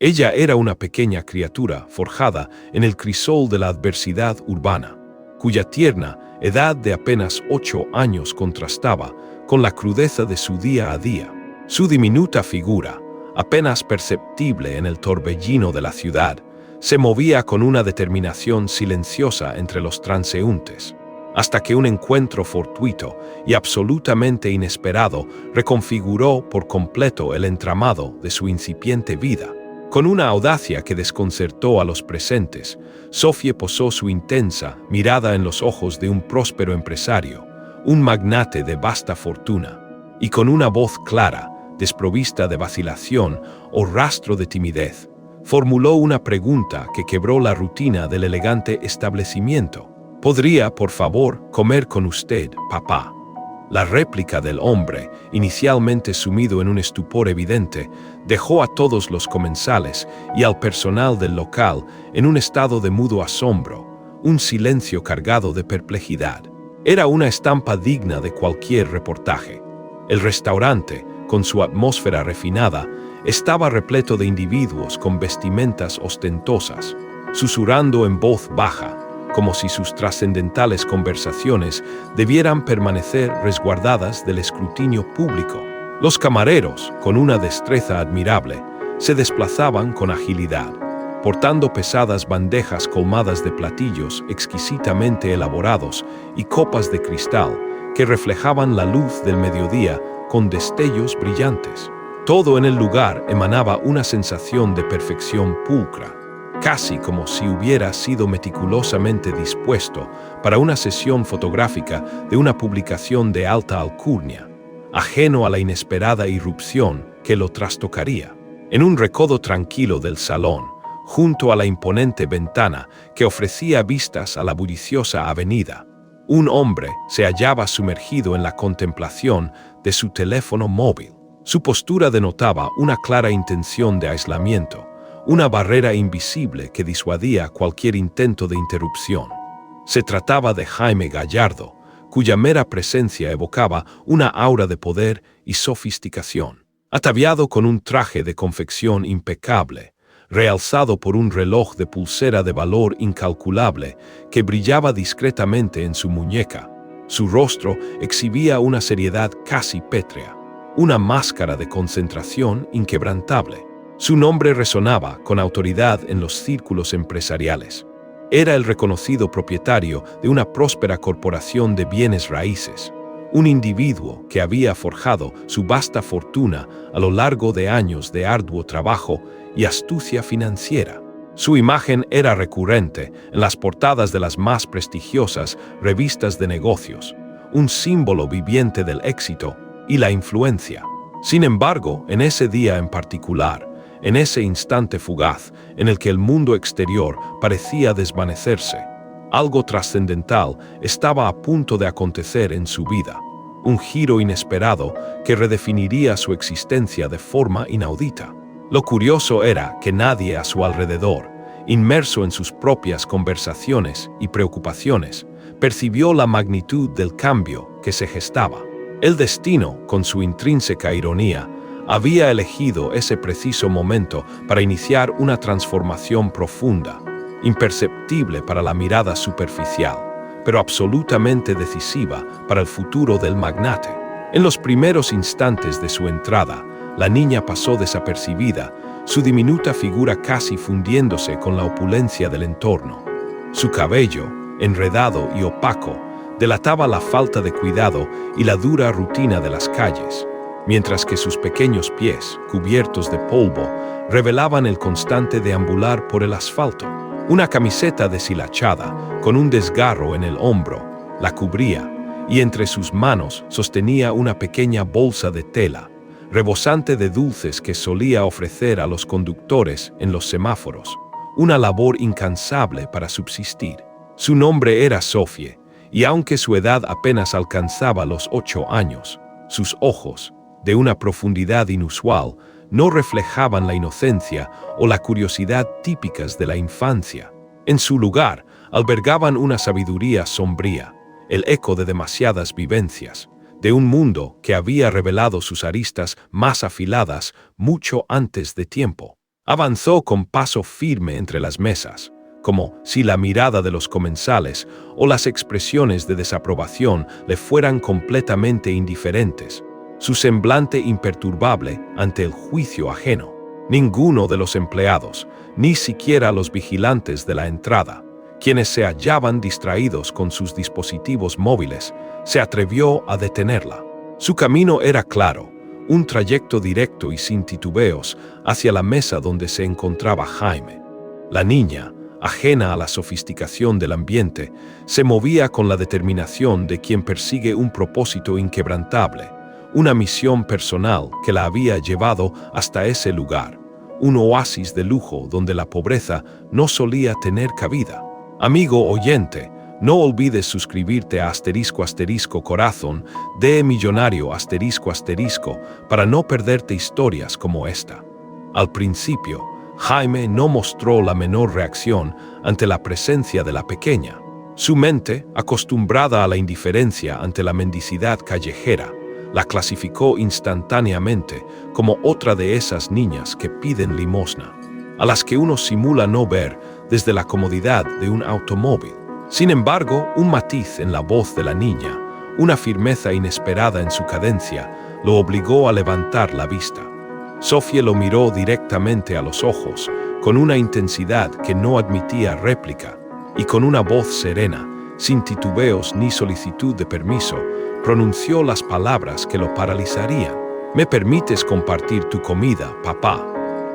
Ella era una pequeña criatura forjada en el crisol de la adversidad urbana, cuya tierna edad de apenas 8 años contrastaba con la crudeza de su día a día. Su diminuta figura, apenas perceptible en el torbellino de la ciudad, se movía con una determinación silenciosa entre los transeúntes, hasta que un encuentro fortuito y absolutamente inesperado reconfiguró por completo el entramado de su incipiente vida. Con una audacia que desconcertó a los presentes, Sophie posó su intensa mirada en los ojos de un próspero empresario, un magnate de vasta fortuna, y con una voz clara, desprovista de vacilación o rastro de timidez, formuló una pregunta que quebró la rutina del elegante establecimiento. ¿Podría, por favor, comer con usted, papá? La réplica del hombre, inicialmente sumido en un estupor evidente, dejó a todos los comensales y al personal del local en un estado de mudo asombro, un silencio cargado de perplejidad. Era una estampa digna de cualquier reportaje. El restaurante, con su atmósfera refinada, estaba repleto de individuos con vestimentas ostentosas, susurrando en voz baja, como si sus trascendentales conversaciones debieran permanecer resguardadas del escrutinio público. Los camareros, con una destreza admirable, se desplazaban con agilidad, portando pesadas bandejas colmadas de platillos exquisitamente elaborados y copas de cristal que reflejaban la luz del mediodía con destellos brillantes. Todo en el lugar emanaba una sensación de perfección pulcra, casi como si hubiera sido meticulosamente dispuesto para una sesión fotográfica de una publicación de alta alcurnia, ajeno a la inesperada irrupción que lo trastocaría. En un recodo tranquilo del salón, junto a la imponente ventana que ofrecía vistas a la bulliciosa avenida, un hombre se hallaba sumergido en la contemplación de su teléfono móvil. Su postura denotaba una clara intención de aislamiento, una barrera invisible que disuadía cualquier intento de interrupción. Se trataba de Jaime Gallardo, cuya mera presencia evocaba una aura de poder y sofisticación. Ataviado con un traje de confección impecable, realzado por un reloj de pulsera de valor incalculable que brillaba discretamente en su muñeca, su rostro exhibía una seriedad casi pétrea, una máscara de concentración inquebrantable. Su nombre resonaba con autoridad en los círculos empresariales. Era el reconocido propietario de una próspera corporación de bienes raíces, un individuo que había forjado su vasta fortuna a lo largo de años de arduo trabajo y astucia financiera. Su imagen era recurrente en las portadas de las más prestigiosas revistas de negocios, un símbolo viviente del éxito y la influencia. Sin embargo, en ese día en particular, en ese instante fugaz en el que el mundo exterior parecía desvanecerse, algo trascendental estaba a punto de acontecer en su vida, un giro inesperado que redefiniría su existencia de forma inaudita. Lo curioso era que nadie a su alrededor, inmerso en sus propias conversaciones y preocupaciones, percibió la magnitud del cambio que se gestaba. El destino, con su intrínseca ironía, había elegido ese preciso momento para iniciar una transformación profunda, imperceptible para la mirada superficial, pero absolutamente decisiva para el futuro del magnate. En los primeros instantes de su entrada, la niña pasó desapercibida, su diminuta figura casi fundiéndose con la opulencia del entorno. Su cabello, enredado y opaco, delataba la falta de cuidado y la dura rutina de las calles, mientras que sus pequeños pies, cubiertos de polvo, revelaban el constante deambular por el asfalto. Una camiseta deshilachada, con un desgarro en el hombro, la cubría, y entre sus manos sostenía una pequeña bolsa de tela, rebosante de dulces que solía ofrecer a los conductores en los semáforos, una labor incansable para subsistir. Su nombre era Sophie, y aunque su edad apenas alcanzaba los 8 años, sus ojos, de una profundidad inusual, no reflejaban la inocencia o la curiosidad típicas de la infancia. En su lugar, albergaban una sabiduría sombría, el eco de demasiadas vivencias, de un mundo que había revelado sus aristas más afiladas mucho antes de tiempo. Avanzó con paso firme entre las mesas, como si la mirada de los comensales o las expresiones de desaprobación le fueran completamente indiferentes, su semblante imperturbable ante el juicio ajeno. Ninguno de los empleados, ni siquiera los vigilantes de la entrada, quienes se hallaban distraídos con sus dispositivos móviles, se atrevió a detenerla. Su camino era claro, un trayecto directo y sin titubeos hacia la mesa donde se encontraba Jaime. La niña, ajena a la sofisticación del ambiente, se movía con la determinación de quien persigue un propósito inquebrantable, una misión personal que la había llevado hasta ese lugar, un oasis de lujo donde la pobreza no solía tener cabida. Amigo oyente, no olvides suscribirte a **corazón de millonario **, para no perderte historias como esta. Al principio, Jaime no mostró la menor reacción ante la presencia de la pequeña. Su mente, acostumbrada a la indiferencia ante la mendicidad callejera, la clasificó instantáneamente como otra de esas niñas que piden limosna, a las que uno simula no ver desde la comodidad de un automóvil. Sin embargo, un matiz en la voz de la niña, una firmeza inesperada en su cadencia, lo obligó a levantar la vista. Sofía lo miró directamente a los ojos, con una intensidad que no admitía réplica, y con una voz serena, sin titubeos ni solicitud de permiso, pronunció las palabras que lo paralizarían. «¿Me permites compartir tu comida, papá?»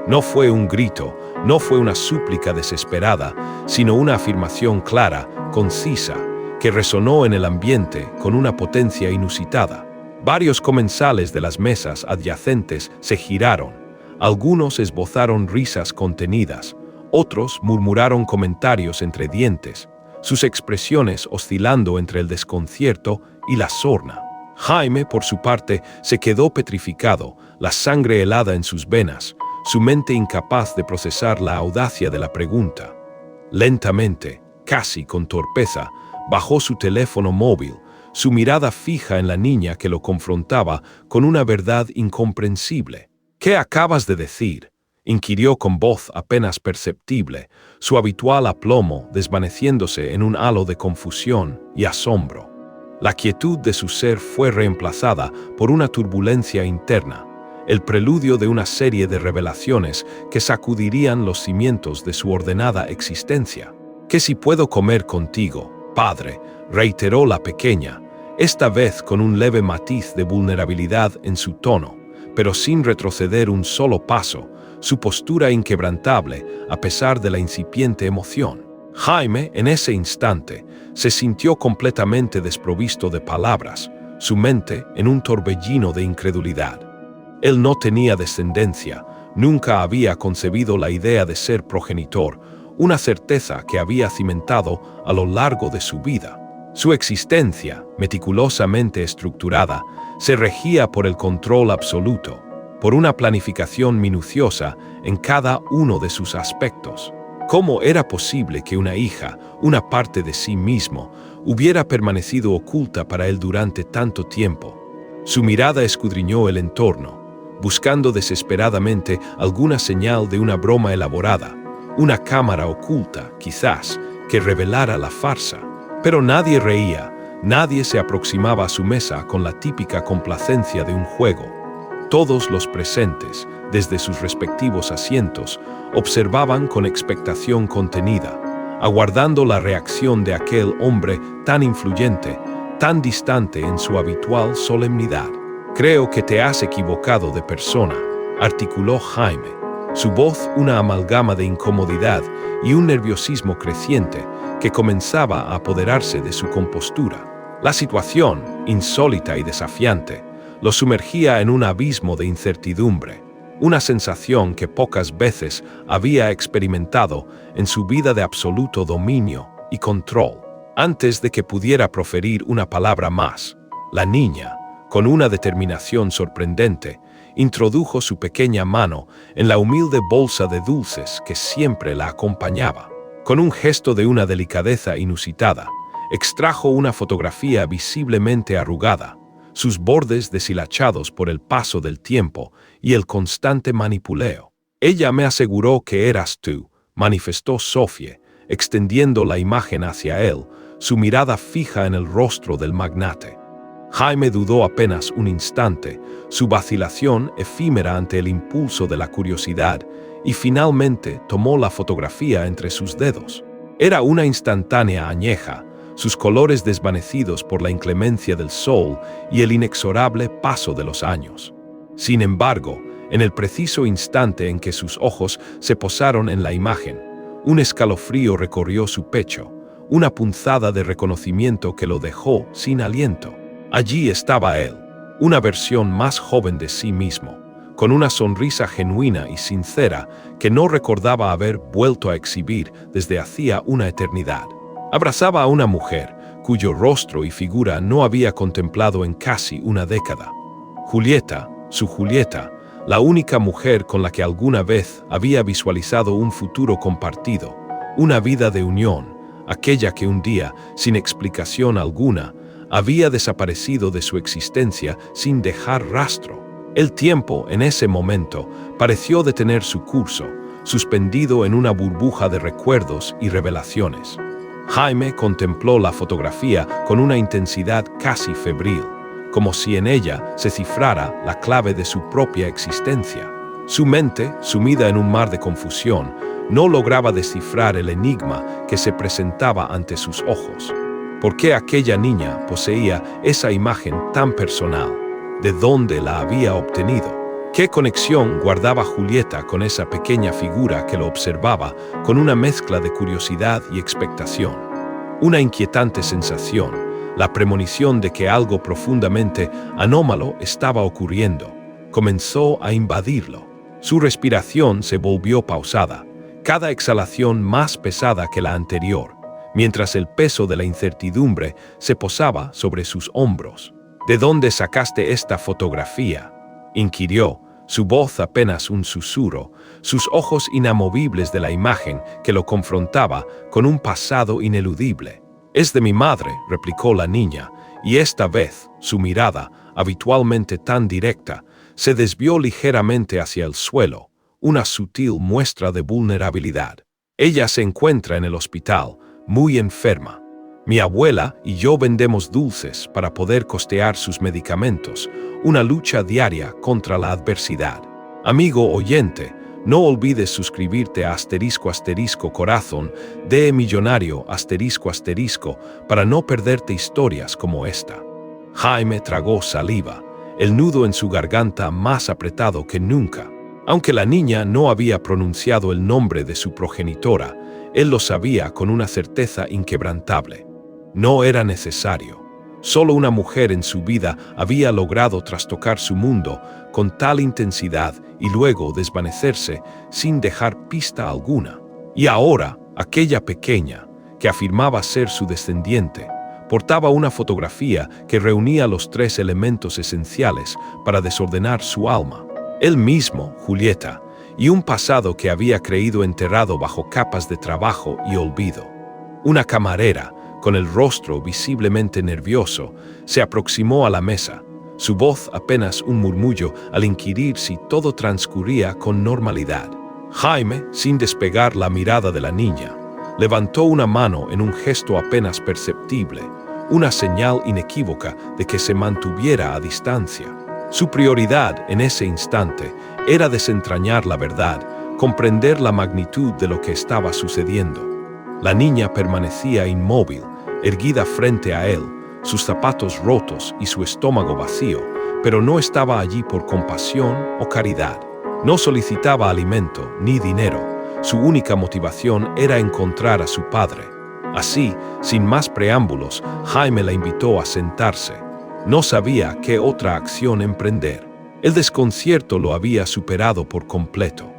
No fue un grito, no fue una súplica desesperada, sino una afirmación clara, concisa, que resonó en el ambiente con una potencia inusitada. Varios comensales de las mesas adyacentes se giraron. Algunos esbozaron risas contenidas, otros murmuraron comentarios entre dientes, sus expresiones oscilando entre el desconcierto y la sorna. Jaime, por su parte, se quedó petrificado, la sangre helada en sus venas, su mente incapaz de procesar la audacia de la pregunta. Lentamente, casi con torpeza, bajó su teléfono móvil, su mirada fija en la niña que lo confrontaba con una verdad incomprensible. «¿Qué acabas de decir?», inquirió con voz apenas perceptible, su habitual aplomo desvaneciéndose en un halo de confusión y asombro. La quietud de su ser fue reemplazada por una turbulencia interna, el preludio de una serie de revelaciones que sacudirían los cimientos de su ordenada existencia. «¿Que si puedo comer contigo, padre?», reiteró la pequeña, esta vez con un leve matiz de vulnerabilidad en su tono, pero sin retroceder un solo paso, su postura inquebrantable a pesar de la incipiente emoción. Jaime, en ese instante, se sintió completamente desprovisto de palabras, su mente en un torbellino de incredulidad. Él no tenía descendencia, nunca había concebido la idea de ser progenitor, una certeza que había cimentado a lo largo de su vida. Su existencia, meticulosamente estructurada, se regía por el control absoluto, por una planificación minuciosa en cada uno de sus aspectos. ¿Cómo era posible que una hija, una parte de sí mismo, hubiera permanecido oculta para él durante tanto tiempo? Su mirada escudriñó el entorno, buscando desesperadamente alguna señal de una broma elaborada, una cámara oculta, quizás, que revelara la farsa. Pero nadie reía, nadie se aproximaba a su mesa con la típica complacencia de un juego. Todos los presentes, desde sus respectivos asientos, observaban con expectación contenida, aguardando la reacción de aquel hombre tan influyente, tan distante en su habitual solemnidad. «Creo que te has equivocado de persona», articuló Jaime, su voz una amalgama de incomodidad y un nerviosismo creciente que comenzaba a apoderarse de su compostura. La situación, insólita y desafiante, lo sumergía en un abismo de incertidumbre, una sensación que pocas veces había experimentado en su vida de absoluto dominio y control. Antes de que pudiera proferir una palabra más, la niña, con una determinación sorprendente, introdujo su pequeña mano en la humilde bolsa de dulces que siempre la acompañaba. Con un gesto de una delicadeza inusitada, extrajo una fotografía visiblemente arrugada, sus bordes deshilachados por el paso del tiempo y el constante manipuleo. Ella me aseguró que eras tú, manifestó Sofie, extendiendo la imagen hacia él, su mirada fija en el rostro del magnate. Jaime dudó apenas un instante, su vacilación efímera ante el impulso de la curiosidad, y finalmente tomó la fotografía entre sus dedos. Era una instantánea añeja, sus colores desvanecidos por la inclemencia del sol y el inexorable paso de los años. Sin embargo, en el preciso instante en que sus ojos se posaron en la imagen, un escalofrío recorrió su pecho, una punzada de reconocimiento que lo dejó sin aliento. Allí estaba él, una versión más joven de sí mismo, con una sonrisa genuina y sincera que no recordaba haber vuelto a exhibir desde hacía una eternidad. Abrazaba a una mujer cuyo rostro y figura no había contemplado en casi una década. Julieta, su Julieta, la única mujer con la que alguna vez había visualizado un futuro compartido, una vida de unión, aquella que un día, sin explicación alguna, había desaparecido de su existencia sin dejar rastro. El tiempo, en ese momento, pareció detener su curso, suspendido en una burbuja de recuerdos y revelaciones. Jaime contempló la fotografía con una intensidad casi febril, como si en ella se cifrara la clave de su propia existencia. Su mente, sumida en un mar de confusión, no lograba descifrar el enigma que se presentaba ante sus ojos. ¿Por qué aquella niña poseía esa imagen tan personal? ¿De dónde la había obtenido? ¿Qué conexión guardaba Julieta con esa pequeña figura que lo observaba con una mezcla de curiosidad y expectación? Una inquietante sensación, la premonición de que algo profundamente anómalo estaba ocurriendo, comenzó a invadirlo. Su respiración se volvió pausada, cada exhalación más pesada que la anterior, mientras el peso de la incertidumbre se posaba sobre sus hombros. ¿De dónde sacaste esta fotografía?, inquirió, su voz apenas un susurro, sus ojos inamovibles de la imagen que lo confrontaba con un pasado ineludible. «Es de mi madre», replicó la niña, y esta vez su mirada, habitualmente tan directa, se desvió ligeramente hacia el suelo, una sutil muestra de vulnerabilidad. «Ella se encuentra en el hospital, muy enferma. Mi abuela y yo vendemos dulces para poder costear sus medicamentos, una lucha diaria contra la adversidad. Amigo oyente, no olvides suscribirte a **corazón de millonario ** para no perderte historias como esta». Jaime tragó saliva, el nudo en su garganta más apretado que nunca. Aunque la niña no había pronunciado el nombre de su progenitora, él lo sabía con una certeza inquebrantable. No era necesario. Solo una mujer en su vida había logrado trastocar su mundo con tal intensidad y luego desvanecerse sin dejar pista alguna. Y ahora, aquella pequeña, que afirmaba ser su descendiente, portaba una fotografía que reunía los tres elementos esenciales para desordenar su alma: él mismo, Julieta, y un pasado que había creído enterrado bajo capas de trabajo y olvido. Una camarera, con el rostro visiblemente nervioso, se aproximó a la mesa, su voz apenas un murmullo al inquirir si todo transcurría con normalidad. Jaime, sin despegar la mirada de la niña, levantó una mano en un gesto apenas perceptible, una señal inequívoca de que se mantuviera a distancia. Su prioridad en ese instante era desentrañar la verdad, comprender la magnitud de lo que estaba sucediendo. La niña permanecía inmóvil, erguida frente a él, sus zapatos rotos y su estómago vacío, pero no estaba allí por compasión o caridad. No solicitaba alimento ni dinero, su única motivación era encontrar a su padre. Así, sin más preámbulos, Jaime la invitó a sentarse. No sabía qué otra acción emprender. El desconcierto lo había superado por completo.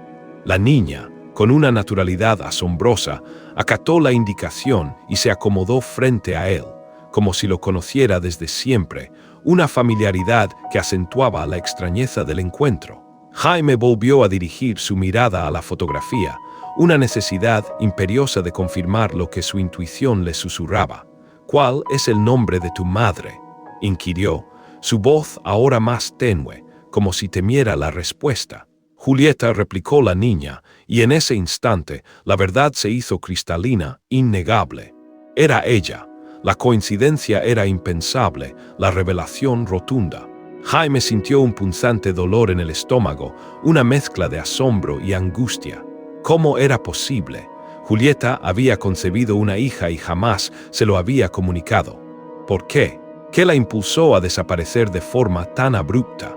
La niña, con una naturalidad asombrosa, acató la indicación y se acomodó frente a él, como si lo conociera desde siempre, una familiaridad que acentuaba la extrañeza del encuentro. Jaime volvió a dirigir su mirada a la fotografía, una necesidad imperiosa de confirmar lo que su intuición le susurraba. «¿Cuál es el nombre de tu madre?», inquirió, su voz ahora más tenue, como si temiera la respuesta. Julieta, replicó la niña, y en ese instante la verdad se hizo cristalina, innegable. Era ella. La coincidencia era impensable, la revelación rotunda. Jaime sintió un punzante dolor en el estómago, una mezcla de asombro y angustia. ¿Cómo era posible? Julieta había concebido una hija y jamás se lo había comunicado. ¿Por qué? ¿Qué la impulsó a desaparecer de forma tan abrupta?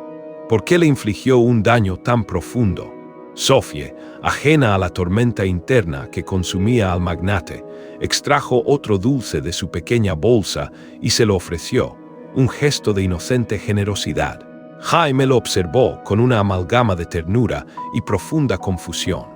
¿Por qué le infligió un daño tan profundo? Sofie, ajena a la tormenta interna que consumía al magnate, extrajo otro dulce de su pequeña bolsa y se lo ofreció, un gesto de inocente generosidad. Jaime lo observó con una amalgama de ternura y profunda confusión.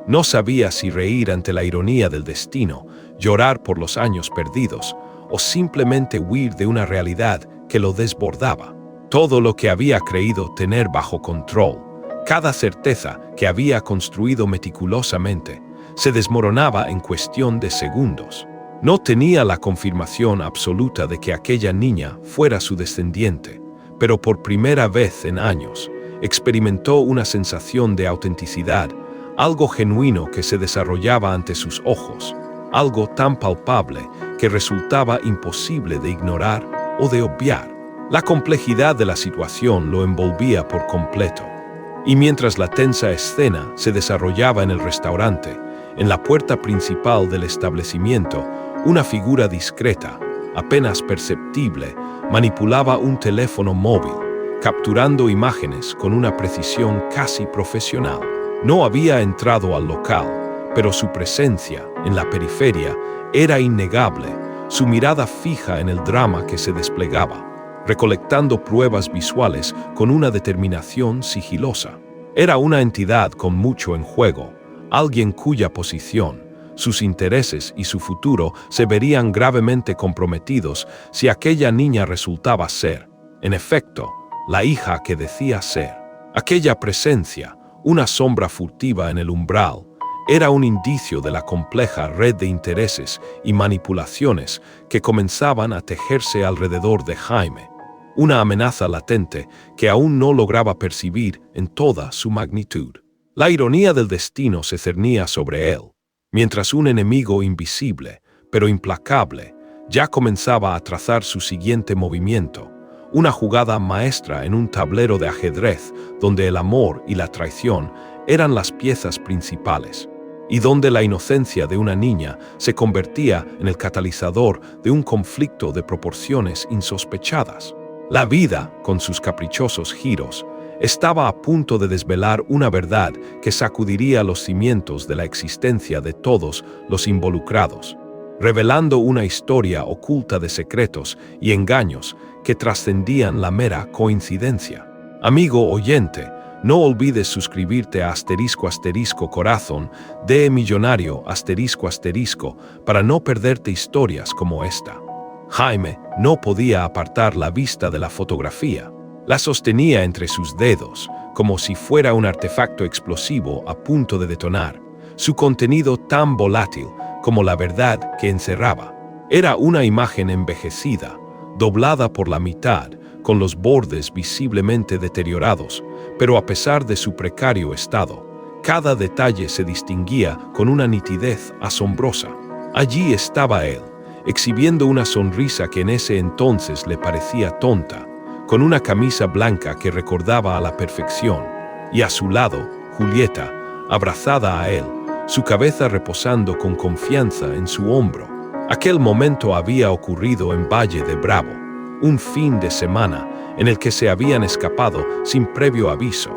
No sabía si reír ante la ironía del destino, llorar por los años perdidos, o simplemente huir de una realidad que lo desbordaba. Todo lo que había creído tener bajo control, cada certeza que había construido meticulosamente, se desmoronaba en cuestión de segundos. No tenía la confirmación absoluta de que aquella niña fuera su descendiente, pero por primera vez en años experimentó una sensación de autenticidad, algo genuino que se desarrollaba ante sus ojos, algo tan palpable que resultaba imposible de ignorar o de obviar. La complejidad de la situación lo envolvía por completo. Y mientras la tensa escena se desarrollaba en el restaurante, en la puerta principal del establecimiento, una figura discreta, apenas perceptible, manipulaba un teléfono móvil, capturando imágenes con una precisión casi profesional. No había entrado al local, pero su presencia en la periferia era innegable, su mirada fija en el drama que se desplegaba, recolectando pruebas visuales con una determinación sigilosa. Era una entidad con mucho en juego, alguien cuya posición, sus intereses y su futuro se verían gravemente comprometidos si aquella niña resultaba ser, en efecto, la hija que decía ser. Aquella presencia, una sombra furtiva en el umbral, era un indicio de la compleja red de intereses y manipulaciones que comenzaban a tejerse alrededor de Jaime, una amenaza latente que aún no lograba percibir en toda su magnitud. La ironía del destino se cernía sobre él, mientras un enemigo invisible, pero implacable, ya comenzaba a trazar su siguiente movimiento, una jugada maestra en un tablero de ajedrez donde el amor y la traición eran las piezas principales, y donde la inocencia de una niña se convertía en el catalizador de un conflicto de proporciones insospechadas. La vida, con sus caprichosos giros, estaba a punto de desvelar una verdad que sacudiría los cimientos de la existencia de todos los involucrados, revelando una historia oculta de secretos y engaños que trascendían la mera coincidencia. Amigo oyente, no olvides suscribirte a **corazón de millonario ** para no perderte historias como esta. Jaime no podía apartar la vista de la fotografía. La sostenía entre sus dedos, como si fuera un artefacto explosivo a punto de detonar, su contenido tan volátil como la verdad que encerraba. Era una imagen envejecida, doblada por la mitad, con los bordes visiblemente deteriorados, pero a pesar de su precario estado, cada detalle se distinguía con una nitidez asombrosa. Allí estaba él, exhibiendo una sonrisa que en ese entonces le parecía tonta, con una camisa blanca que recordaba a la perfección, y a su lado, Julieta, abrazada a él, su cabeza reposando con confianza en su hombro. Aquel momento había ocurrido en Valle de Bravo, un fin de semana en el que se habían escapado sin previo aviso,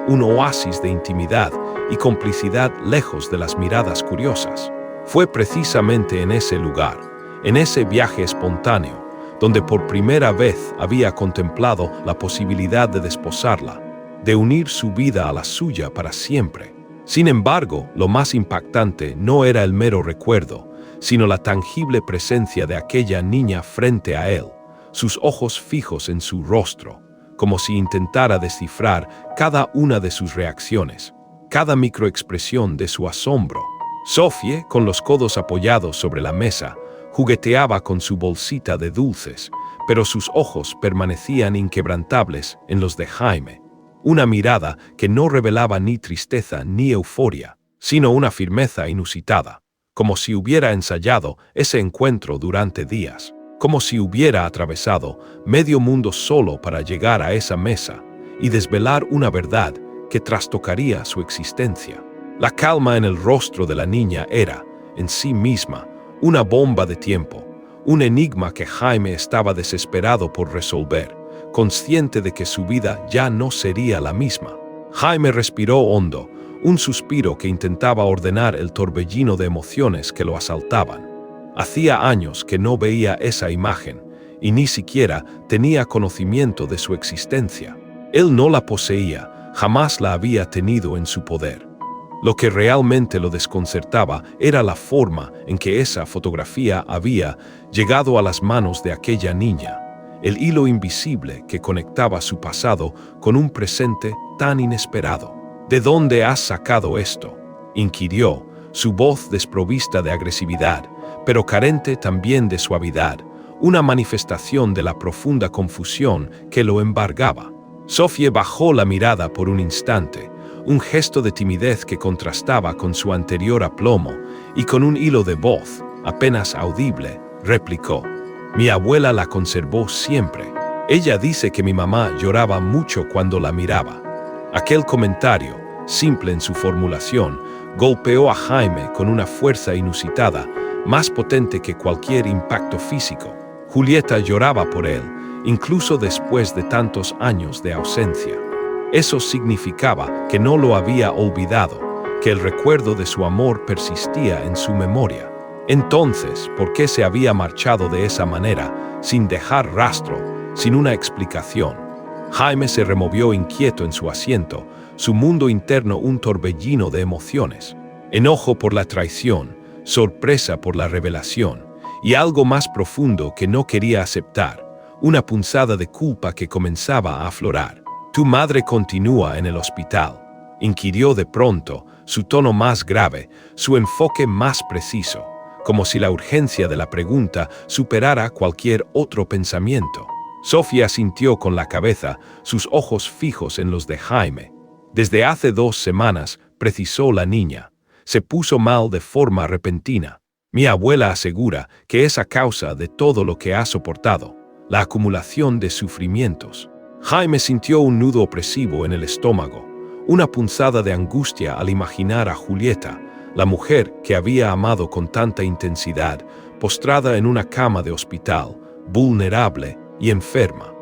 un oasis de intimidad y complicidad lejos de las miradas curiosas. Fue precisamente en ese lugar, en ese viaje espontáneo, donde por primera vez había contemplado la posibilidad de desposarla, de unir su vida a la suya para siempre. Sin embargo, lo más impactante no era el mero recuerdo, sino la tangible presencia de aquella niña frente a él, sus ojos fijos en su rostro, como si intentara descifrar cada una de sus reacciones, cada microexpresión de su asombro. Sofie, con los codos apoyados sobre la mesa, jugueteaba con su bolsita de dulces, pero sus ojos permanecían inquebrantables en los de Jaime. una mirada que no revelaba ni tristeza ni euforia, sino una firmeza inusitada, como si hubiera ensayado ese encuentro durante días, como si hubiera atravesado medio mundo solo para llegar a esa mesa y desvelar una verdad que trastocaría su existencia. La calma en el rostro de la niña era, en sí misma, una bomba de tiempo, un enigma que Jaime estaba desesperado por resolver, consciente de que su vida ya no sería la misma. Jaime respiró hondo, un suspiro que intentaba ordenar el torbellino de emociones que lo asaltaban. Hacía años que no veía esa imagen, y ni siquiera tenía conocimiento de su existencia. Él no la poseía, jamás la había tenido en su poder. Lo que realmente lo desconcertaba era la forma en que esa fotografía había llegado a las manos de aquella niña, el hilo invisible que conectaba su pasado con un presente tan inesperado. ¿De dónde has sacado esto?, inquirió, su voz desprovista de agresividad, pero carente también de suavidad, una manifestación de la profunda confusión que lo embargaba. Sofía bajó la mirada por un instante, un gesto de timidez que contrastaba con su anterior aplomo, y con un hilo de voz, apenas audible, replicó: «Mi abuela la conservó siempre. Ella dice que mi mamá lloraba mucho cuando la miraba». Aquel comentario, simple en su formulación, golpeó a Jaime con una fuerza inusitada, más potente que cualquier impacto físico. Julieta lloraba por él, incluso después de tantos años de ausencia. Eso significaba que no lo había olvidado, que el recuerdo de su amor persistía en su memoria. Entonces, ¿por qué se había marchado de esa manera, sin dejar rastro, sin una explicación? Jaime se removió inquieto en su asiento, su mundo interno un torbellino de emociones. Enojo por la traición, sorpresa por la revelación, y algo más profundo que no quería aceptar, una punzada de culpa que comenzaba a aflorar. «¿Tu madre continúa en el hospital?», inquirió de pronto, su tono más grave, su enfoque más preciso, como si la urgencia de la pregunta superara cualquier otro pensamiento. Sofía asintió con la cabeza, sus ojos fijos en los de Jaime. «Desde hace 2 semanas», precisó la niña, «se puso mal de forma repentina. Mi abuela asegura que es a causa de todo lo que ha soportado, la acumulación de sufrimientos». Jaime sintió un nudo opresivo en el estómago, una punzada de angustia al imaginar a Julieta, la mujer que había amado con tanta intensidad, postrada en una cama de hospital, vulnerable y enferma,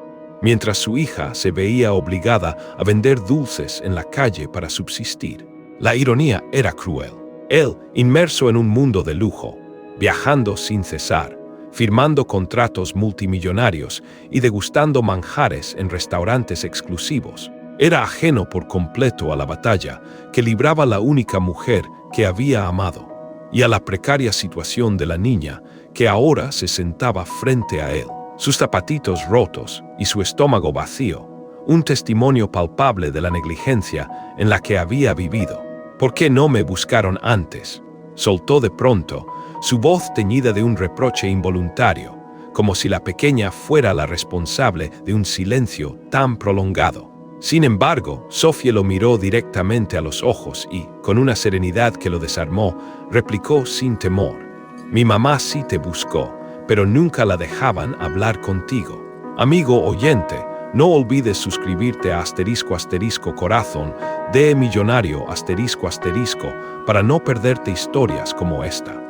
mientras su hija se veía obligada a vender dulces en la calle para subsistir. La ironía era cruel. Él, inmerso en un mundo de lujo, viajando sin cesar, firmando contratos multimillonarios y degustando manjares en restaurantes exclusivos, era ajeno por completo a la batalla que libraba la única mujer que había amado, y a la precaria situación de la niña que ahora se sentaba frente a él, sus zapatitos rotos y su estómago vacío, un testimonio palpable de la negligencia en la que había vivido. «¿Por qué no me buscaron antes?», soltó de pronto, su voz teñida de un reproche involuntario, como si la pequeña fuera la responsable de un silencio tan prolongado. Sin embargo, Sofía lo miró directamente a los ojos y, con una serenidad que lo desarmó, replicó sin temor: «Mi mamá sí te buscó, pero nunca la dejaban hablar contigo». Amigo oyente, no olvides suscribirte a **corazón de millonario **, para no perderte historias como esta.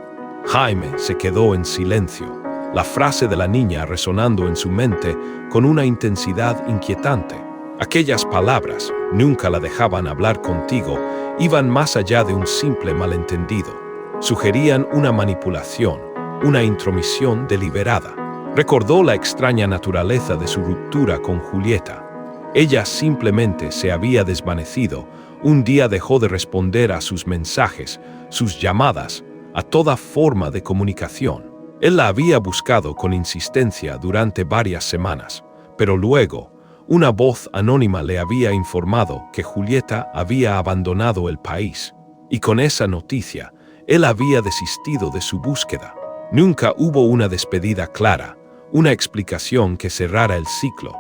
Jaime se quedó en silencio, la frase de la niña resonando en su mente con una intensidad inquietante. Aquellas palabras, «nunca la dejaban hablar contigo», iban más allá de un simple malentendido. Sugerían una manipulación, una intromisión deliberada. Recordó la extraña naturaleza de su ruptura con Julieta. Ella simplemente se había desvanecido, un día dejó de responder a sus mensajes, sus llamadas, a toda forma de comunicación. Él la había buscado con insistencia durante varias semanas, pero luego, una voz anónima le había informado que Julieta había abandonado el país, y con esa noticia, él había desistido de su búsqueda. Nunca hubo una despedida clara, una explicación que cerrara el ciclo.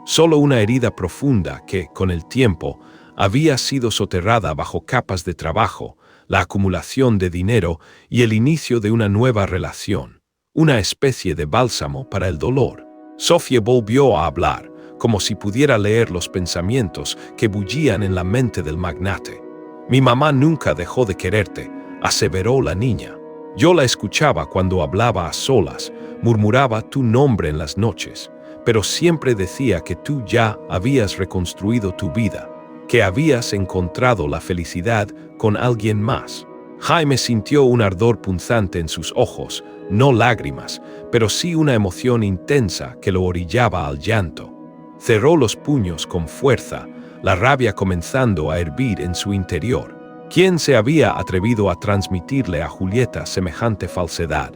solo una herida profunda que, con el tiempo, había sido soterrada bajo capas de trabajo, la acumulación de dinero y el inicio de una nueva relación, una especie de bálsamo para el dolor. Sofía volvió a hablar, como si pudiera leer los pensamientos que bullían en la mente del magnate. «Mi mamá nunca dejó de quererte», aseveró la niña. «Yo la escuchaba cuando hablaba a solas, murmuraba tu nombre en las noches, pero siempre decía que tú ya habías reconstruido tu vida, que habías encontrado la felicidad con alguien más». Jaime sintió un ardor punzante en sus ojos, no lágrimas, pero sí una emoción intensa que lo orillaba al llanto. Cerró los puños con fuerza, la rabia comenzando a hervir en su interior. ¿Quién se había atrevido a transmitirle a Julieta semejante falsedad?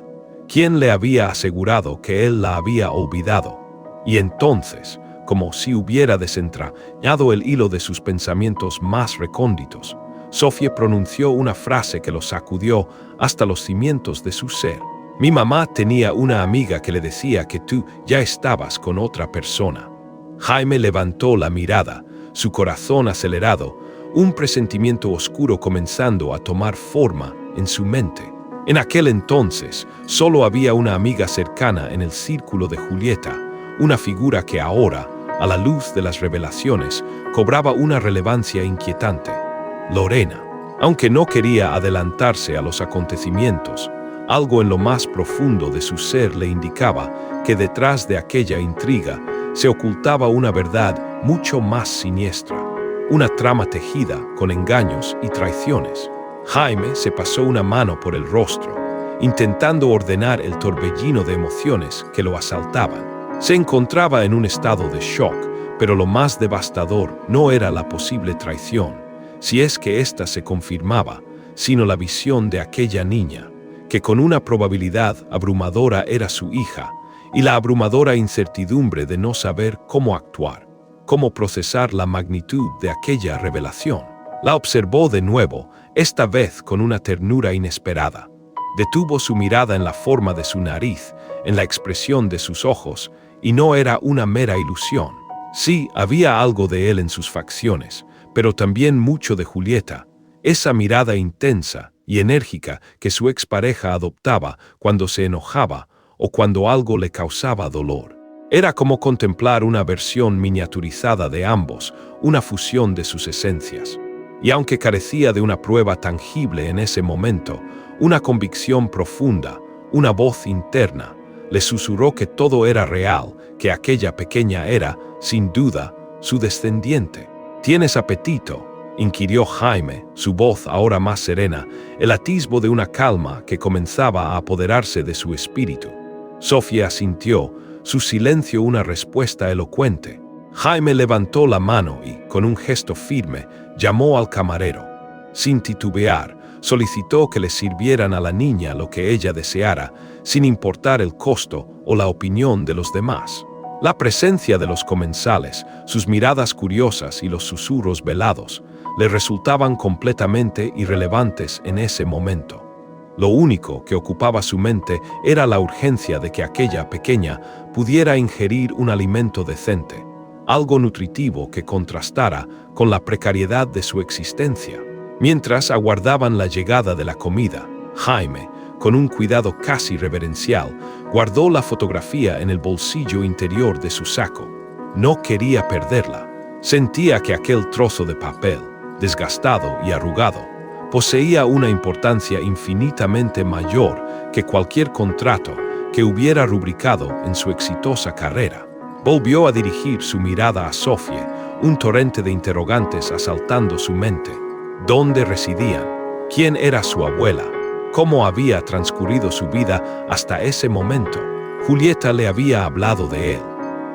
¿Quién le había asegurado que él la había olvidado? Y entonces, como si hubiera desentrañado el hilo de sus pensamientos más recónditos, Sofía pronunció una frase que lo sacudió hasta los cimientos de su ser. «Mi mamá tenía una amiga que le decía que tú ya estabas con otra persona». Jaime levantó la mirada, su corazón acelerado, un presentimiento oscuro comenzando a tomar forma en su mente. En aquel entonces, solo había una amiga cercana en el círculo de Julieta, una figura que ahora, a la luz de las revelaciones, cobraba una relevancia inquietante: Lorena. Aunque no quería adelantarse a los acontecimientos, algo en lo más profundo de su ser le indicaba que detrás de aquella intriga se ocultaba una verdad mucho más siniestra, una trama tejida con engaños y traiciones. Jaime se pasó una mano por el rostro, intentando ordenar el torbellino de emociones que lo asaltaban. Se encontraba en un estado de shock, pero lo más devastador no era la posible traición, si es que ésta se confirmaba, sino la visión de aquella niña, que con una probabilidad abrumadora era su hija, y la abrumadora incertidumbre de no saber cómo actuar, cómo procesar la magnitud de aquella revelación. La observó de nuevo, esta vez con una ternura inesperada. Detuvo su mirada en la forma de su nariz, en la expresión de sus ojos, y no era una mera ilusión. Sí, había algo de él en sus facciones, pero también mucho de Julieta, esa mirada intensa y enérgica que su expareja adoptaba cuando se enojaba o cuando algo le causaba dolor. Era como contemplar una versión miniaturizada de ambos, una fusión de sus esencias. Y aunque carecía de una prueba tangible en ese momento, una convicción profunda, una voz interna, le susurró que todo era real, que aquella pequeña era, sin duda, su descendiente. «¿Tienes apetito?», inquirió Jaime, su voz ahora más serena, el atisbo de una calma que comenzaba a apoderarse de su espíritu. Sofía asintió, su silencio una respuesta elocuente. Jaime levantó la mano y, con un gesto firme, llamó al camarero. Sin titubear, solicitó que le sirvieran a la niña lo que ella deseara, sin importar el costo o la opinión de los demás. La presencia de los comensales, sus miradas curiosas y los susurros velados, le resultaban completamente irrelevantes en ese momento. Lo único que ocupaba su mente era la urgencia de que aquella pequeña pudiera ingerir un alimento decente, algo nutritivo que contrastara con la precariedad de su existencia. Mientras aguardaban la llegada de la comida, Jaime, con un cuidado casi reverencial, guardó la fotografía en el bolsillo interior de su saco. No quería perderla. Sentía que aquel trozo de papel, desgastado y arrugado, poseía una importancia infinitamente mayor que cualquier contrato que hubiera rubricado en su exitosa carrera. Volvió a dirigir su mirada a Sofía, un torrente de interrogantes asaltando su mente. ¿Dónde residían? ¿Quién era su abuela? ¿Cómo había transcurrido su vida hasta ese momento? Julieta le había hablado de él.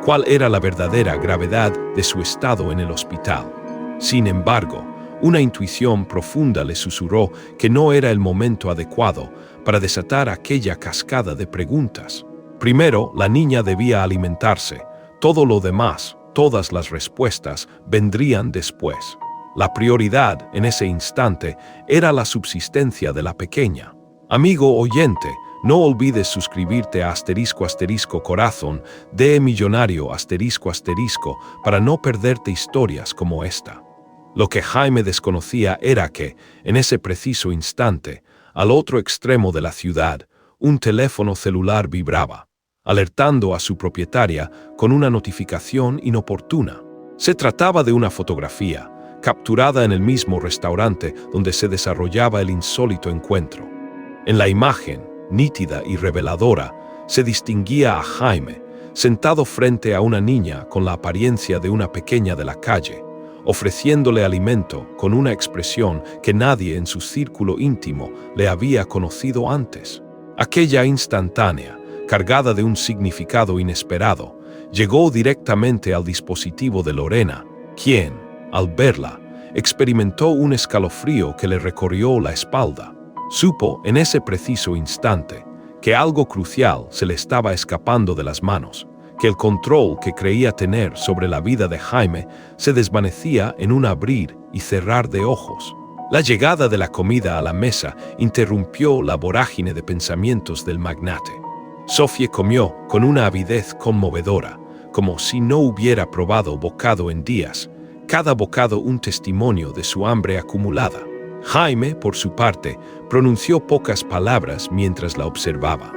¿Cuál era la verdadera gravedad de su estado en el hospital? Sin embargo, una intuición profunda le susurró que no era el momento adecuado para desatar aquella cascada de preguntas. Primero, la niña debía alimentarse. Todo lo demás, todas las respuestas, vendrían después. La prioridad, en ese instante, era la subsistencia de la pequeña. Amigo oyente, No olvides suscribirte a *Corazón de Millonario para no perderte historias como esta. Lo que Jaime desconocía era que, en ese preciso instante, al otro extremo de la ciudad, un teléfono celular vibraba, alertando a su propietaria con una notificación inoportuna. Se trataba de una fotografía, capturada en el mismo restaurante donde se desarrollaba el insólito encuentro. En la imagen, nítida y reveladora, se distinguía a Jaime, sentado frente a una niña con la apariencia de una pequeña de la calle, ofreciéndole alimento con una expresión que nadie en su círculo íntimo le había conocido antes. Aquella instantánea, cargada de un significado inesperado, llegó directamente al dispositivo de Lorena, quien, al verla, experimentó un escalofrío que le recorrió la espalda. Supo en ese preciso instante que algo crucial se le estaba escapando de las manos, que el control que creía tener sobre la vida de Jaime se desvanecía en un abrir y cerrar de ojos. La llegada de la comida a la mesa interrumpió la vorágine de pensamientos del magnate. Sofía comió con una avidez conmovedora, como si no hubiera probado bocado en días, cada bocado un testimonio de su hambre acumulada. Jaime, por su parte, pronunció pocas palabras mientras la observaba.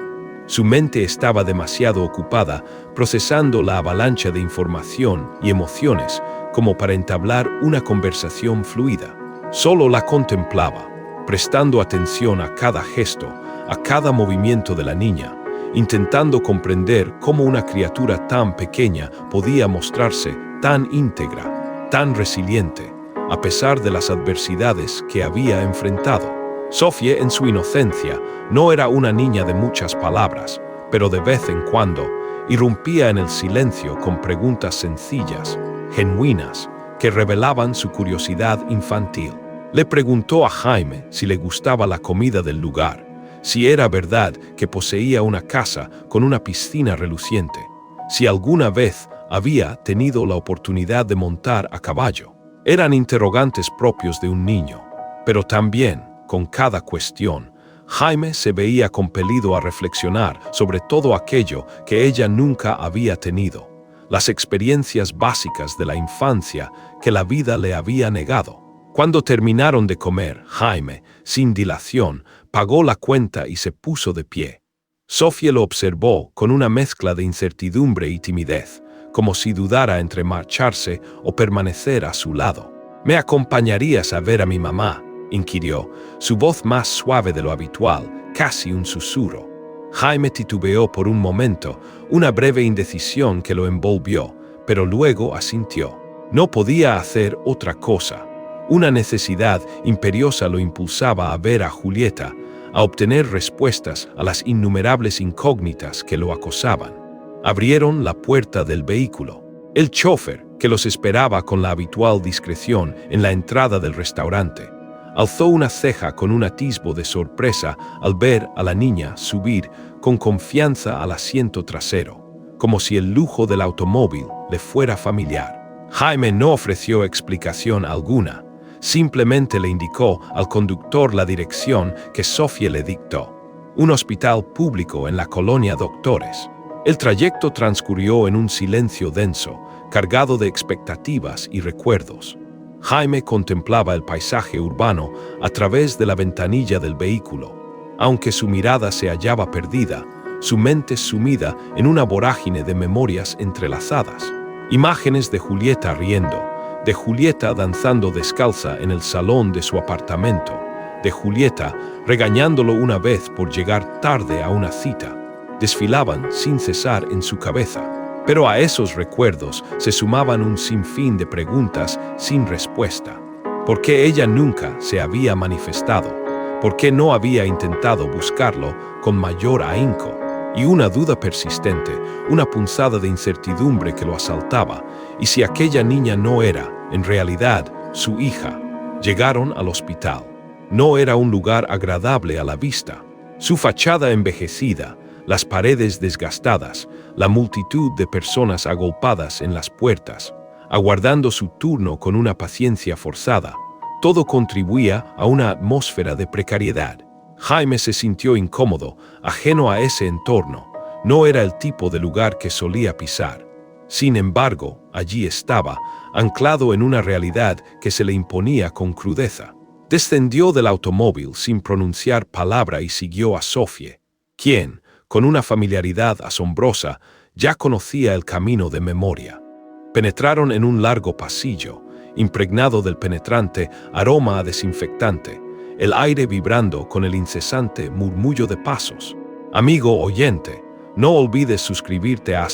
Su mente estaba demasiado ocupada procesando la avalancha de información y emociones como para entablar una conversación fluida. Solo la contemplaba, prestando atención a cada gesto, a cada movimiento de la niña, intentando comprender cómo una criatura tan pequeña podía mostrarse tan íntegra, tan resiliente, a pesar de las adversidades que había enfrentado. Sofía, en su inocencia, no era una niña de muchas palabras, pero de vez en cuando irrumpía en el silencio con preguntas sencillas, genuinas, que revelaban su curiosidad infantil. Le preguntó a Jaime si le gustaba la comida del lugar, si era verdad que poseía una casa con una piscina reluciente, si alguna vez había tenido la oportunidad de montar a caballo. Eran interrogantes propios de un niño, pero también, con cada cuestión, Jaime se veía compelido a reflexionar sobre todo aquello que ella nunca había tenido, las experiencias básicas de la infancia que la vida le había negado. Cuando terminaron de comer, Jaime, sin dilación, pagó la cuenta y se puso de pie. Sofía lo observó con una mezcla de incertidumbre y timidez, como si dudara entre marcharse o permanecer a su lado. «¿Me acompañarías a ver a mi mamá?», inquirió, su voz más suave de lo habitual, casi un susurro. Jaime titubeó por un momento, una breve indecisión que lo envolvió, pero luego asintió. No podía hacer otra cosa. Una necesidad imperiosa lo impulsaba a ver a Julieta, a obtener respuestas a las innumerables incógnitas que lo acosaban. Abrieron la puerta del vehículo. El chofer, que los esperaba con la habitual discreción en la entrada del restaurante, alzó una ceja con un atisbo de sorpresa al ver a la niña subir con confianza al asiento trasero, como si el lujo del automóvil le fuera familiar. Jaime no ofreció explicación alguna, simplemente le indicó al conductor la dirección que Sofía le dictó: un hospital público en la colonia Doctores. El trayecto transcurrió en un silencio denso, cargado de expectativas y recuerdos. Jaime contemplaba el paisaje urbano a través de la ventanilla del vehículo. Aunque su mirada se hallaba perdida, su mente sumida en una vorágine de memorias entrelazadas. Imágenes de Julieta riendo, de Julieta danzando descalza en el salón de su apartamento, de Julieta regañándolo una vez por llegar tarde a una cita, desfilaban sin cesar en su cabeza. Pero a esos recuerdos se sumaban un sinfín de preguntas sin respuesta. ¿Por qué ella nunca se había manifestado? ¿Por qué no había intentado buscarlo con mayor ahínco? Y una duda persistente, una punzada de incertidumbre que lo asaltaba. ¿Y si aquella niña no era, en realidad, su hija? Llegaron al hospital. No era un lugar agradable a la vista. Su fachada envejecida, las paredes desgastadas, la multitud de personas agolpadas en las puertas, aguardando su turno con una paciencia forzada, todo contribuía a una atmósfera de precariedad. Jaime se sintió incómodo, ajeno a ese entorno. No era el tipo de lugar que solía pisar. Sin embargo, allí estaba, anclado en una realidad que se le imponía con crudeza. Descendió del automóvil sin pronunciar palabra y siguió a Sofie, quien, con una familiaridad asombrosa, ya conocía el camino de memoria. Penetraron en un largo pasillo, impregnado del penetrante aroma a desinfectante, el aire vibrando con el incesante murmullo de pasos. Amigo oyente, no olvides suscribirte a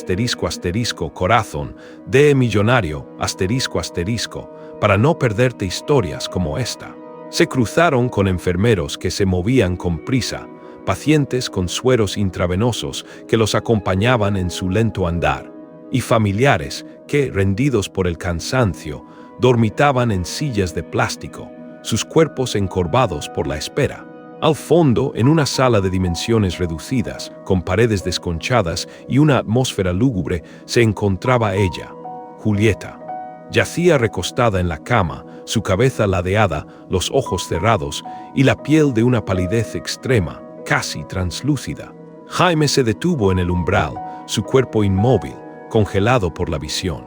**corazón de millonario ** para no perderte historias como esta. Se cruzaron con enfermeros que se movían con prisa, pacientes con sueros intravenosos que los acompañaban en su lento andar, y familiares que, rendidos por el cansancio, dormitaban en sillas de plástico, sus cuerpos encorvados por la espera. Al fondo, en una sala de dimensiones reducidas, con paredes desconchadas y una atmósfera lúgubre, se encontraba ella, Julieta. Yacía recostada en la cama, su cabeza ladeada, los ojos cerrados y la piel de una palidez extrema, casi translúcida. Jaime se detuvo en el umbral, su cuerpo inmóvil, congelado por la visión.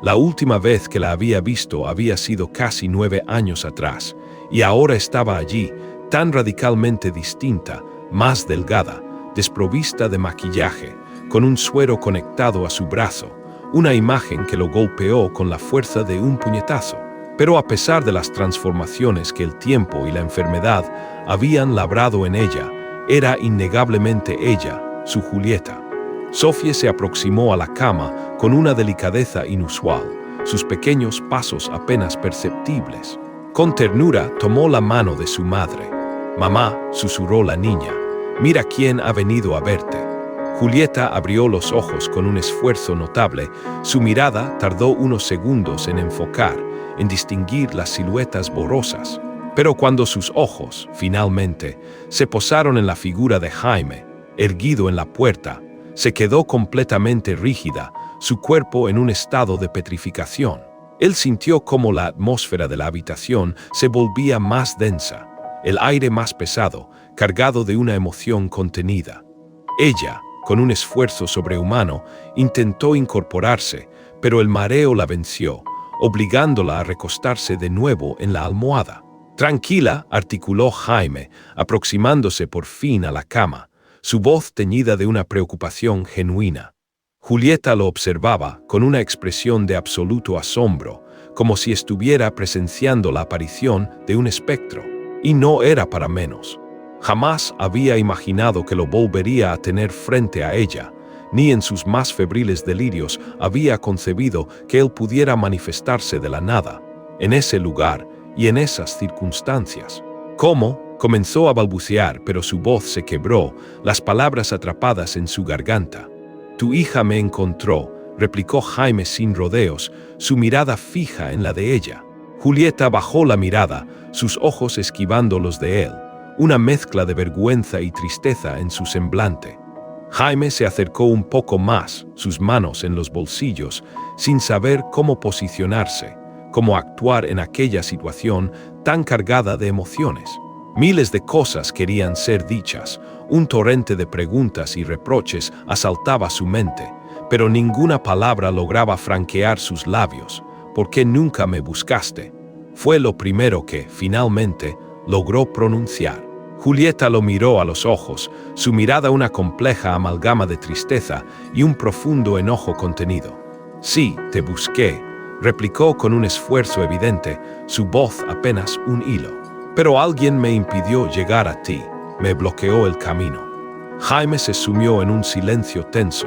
La última vez que la había visto había sido casi 9 años atrás, y ahora estaba allí, tan radicalmente distinta, más delgada, desprovista de maquillaje, con un suero conectado a su brazo, una imagen que lo golpeó con la fuerza de un puñetazo. Pero a pesar de las transformaciones que el tiempo y la enfermedad habían labrado en ella, era innegablemente ella, su Julieta. Sofie se aproximó a la cama con una delicadeza inusual, sus pequeños pasos apenas perceptibles. Con ternura tomó la mano de su madre. «Mamá», susurró la niña, «mira quién ha venido a verte». Julieta abrió los ojos con un esfuerzo notable. Su mirada tardó unos segundos en enfocar, en distinguir las siluetas borrosas. Pero cuando sus ojos, finalmente, se posaron en la figura de Jaime, erguido en la puerta, se quedó completamente rígida, su cuerpo en un estado de petrificación. Él sintió cómo la atmósfera de la habitación se volvía más densa, el aire más pesado, cargado de una emoción contenida. Ella, con un esfuerzo sobrehumano, intentó incorporarse, pero el mareo la venció, obligándola a recostarse de nuevo en la almohada. «Tranquila», articuló Jaime, aproximándose por fin a la cama, su voz teñida de una preocupación genuina. Julieta lo observaba con una expresión de absoluto asombro, como si estuviera presenciando la aparición de un espectro. Y no era para menos. Jamás había imaginado que lo volvería a tener frente a ella, ni en sus más febriles delirios había concebido que él pudiera manifestarse de la nada, en ese lugar y en esas circunstancias. ¿Cómo? Comenzó a balbucear, pero su voz se quebró, las palabras atrapadas en su garganta. «Tu hija me encontró», replicó Jaime sin rodeos, su mirada fija en la de ella. Julieta bajó la mirada, sus ojos esquivando los de él, una mezcla de vergüenza y tristeza en su semblante. Jaime se acercó un poco más, sus manos en los bolsillos, sin saber cómo posicionarse, cómo actuar en aquella situación tan cargada de emociones. Miles de cosas querían ser dichas, un torrente de preguntas y reproches asaltaba su mente, pero ninguna palabra lograba franquear sus labios. «¿Por qué nunca me buscaste?», fue lo primero que, finalmente, logró pronunciar. Julieta lo miró a los ojos, su mirada una compleja amalgama de tristeza y un profundo enojo contenido. «Sí, te busqué», replicó con un esfuerzo evidente, su voz apenas un hilo. «Pero alguien me impidió llegar a ti, me bloqueó el camino». Jaime se sumió en un silencio tenso,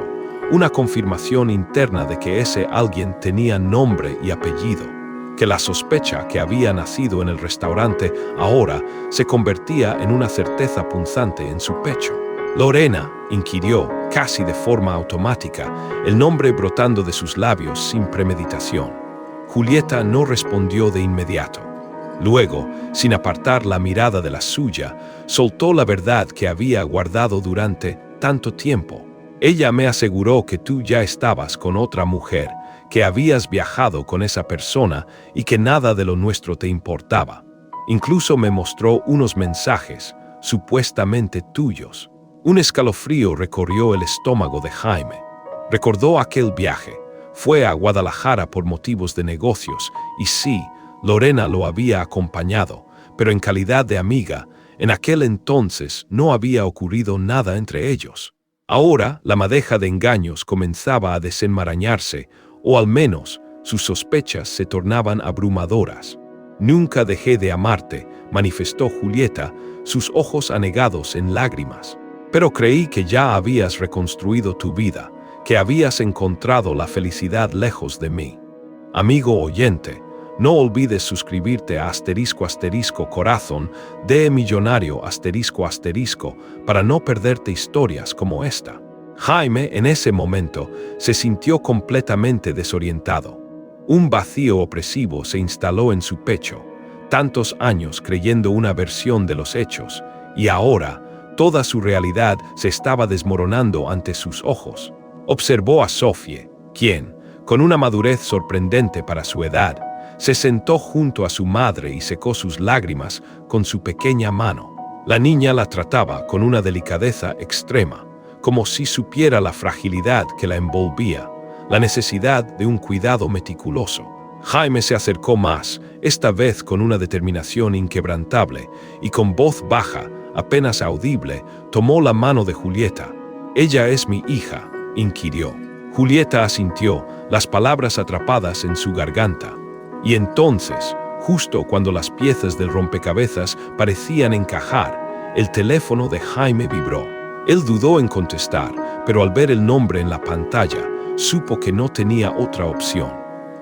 una confirmación interna de que ese alguien tenía nombre y apellido, que la sospecha que había nacido en el restaurante ahora se convertía en una certeza punzante en su pecho. «Lorena», inquirió, casi de forma automática, el nombre brotando de sus labios sin premeditación. Julieta no respondió de inmediato. Luego, sin apartar la mirada de la suya, soltó la verdad que había guardado durante tanto tiempo. «Ella me aseguró que tú ya estabas con otra mujer, que habías viajado con esa persona y que nada de lo nuestro te importaba. Incluso me mostró unos mensajes, supuestamente tuyos. Un escalofrío recorrió el estómago de Jaime. Recordó aquel viaje. Fue a Guadalajara por motivos de negocios, y sí, Lorena lo había acompañado, pero en calidad de amiga. En aquel entonces no había ocurrido nada entre ellos. Ahora la madeja de engaños comenzaba a desenmarañarse, o al menos sus sospechas se tornaban abrumadoras. Nunca dejé de amarte, manifestó Julieta, sus ojos anegados en lágrimas. Pero creí que ya habías reconstruido tu vida, que habías encontrado la felicidad lejos de mí. Amigo oyente, no olvides suscribirte a **corazón de millonario **, para no perderte historias como esta. Jaime, en ese momento, se sintió completamente desorientado. Un vacío opresivo se instaló en su pecho, tantos años creyendo una versión de los hechos, y ahora toda su realidad se estaba desmoronando ante sus ojos. Observó a Sofie, quien, con una madurez sorprendente para su edad, se sentó junto a su madre y secó sus lágrimas con su pequeña mano. La niña la trataba con una delicadeza extrema, como si supiera la fragilidad que la envolvía, la necesidad de un cuidado meticuloso. Jaime se acercó más, esta vez con una determinación inquebrantable, y con voz baja, apenas audible, tomó la mano de Julieta. «¿Ella es mi hija?», inquirió. Julieta asintió, las palabras atrapadas en su garganta. Y entonces, justo cuando las piezas del rompecabezas parecían encajar, el teléfono de Jaime vibró. Él dudó en contestar, pero al ver el nombre en la pantalla, supo que no tenía otra opción.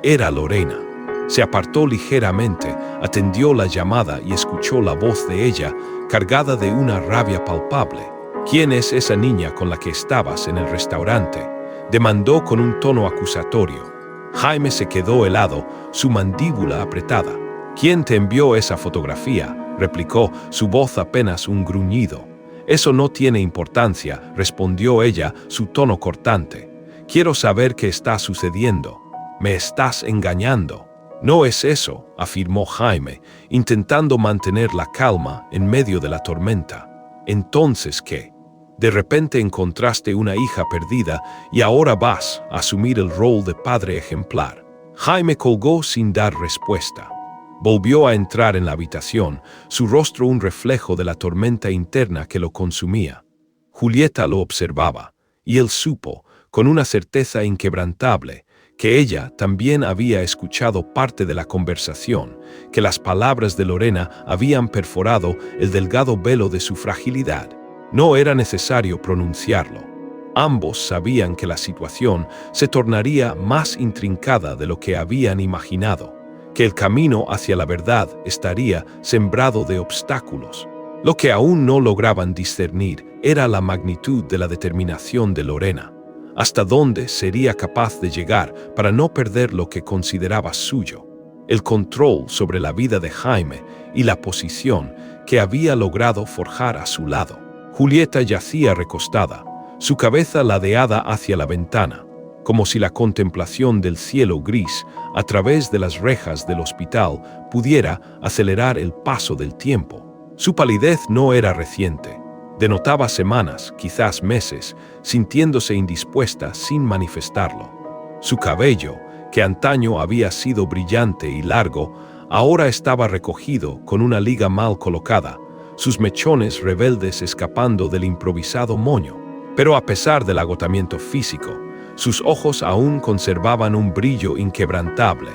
Era Lorena. Se apartó ligeramente, atendió la llamada y escuchó la voz de ella, cargada de una rabia palpable. «¿Quién es esa niña con la que estabas en el restaurante?», demandó con un tono acusatorio. Jaime se quedó helado, su mandíbula apretada. «¿Quién te envió esa fotografía?», replicó, su voz apenas un gruñido. «Eso no tiene importancia», respondió ella, su tono cortante. «Quiero saber qué está sucediendo. Me estás engañando». «No es eso», afirmó Jaime, intentando mantener la calma en medio de la tormenta. «¿Entonces qué? De repente encontraste una hija perdida y ahora vas a asumir el rol de padre ejemplar». Jaime colgó sin dar respuesta. Volvió a entrar en la habitación, su rostro un reflejo de la tormenta interna que lo consumía. Julieta lo observaba, y él supo, con una certeza inquebrantable, que ella también había escuchado parte de la conversación, que las palabras de Lorena habían perforado el delgado velo de su fragilidad. No era necesario pronunciarlo. Ambos sabían que la situación se tornaría más intrincada de lo que habían imaginado, que el camino hacia la verdad estaría sembrado de obstáculos. Lo que aún no lograban discernir era la magnitud de la determinación de Lorena, hasta dónde sería capaz de llegar para no perder lo que consideraba suyo, el control sobre la vida de Jaime y la posición que había logrado forjar a su lado. Julieta yacía recostada, su cabeza ladeada hacia la ventana, como si la contemplación del cielo gris a través de las rejas del hospital pudiera acelerar el paso del tiempo. Su palidez no era reciente, denotaba semanas, quizás meses, sintiéndose indispuesta sin manifestarlo. Su cabello, que antaño había sido brillante y largo, ahora estaba recogido con una liga mal colocada, sus mechones rebeldes escapando del improvisado moño. Pero a pesar del agotamiento físico, sus ojos aún conservaban un brillo inquebrantable,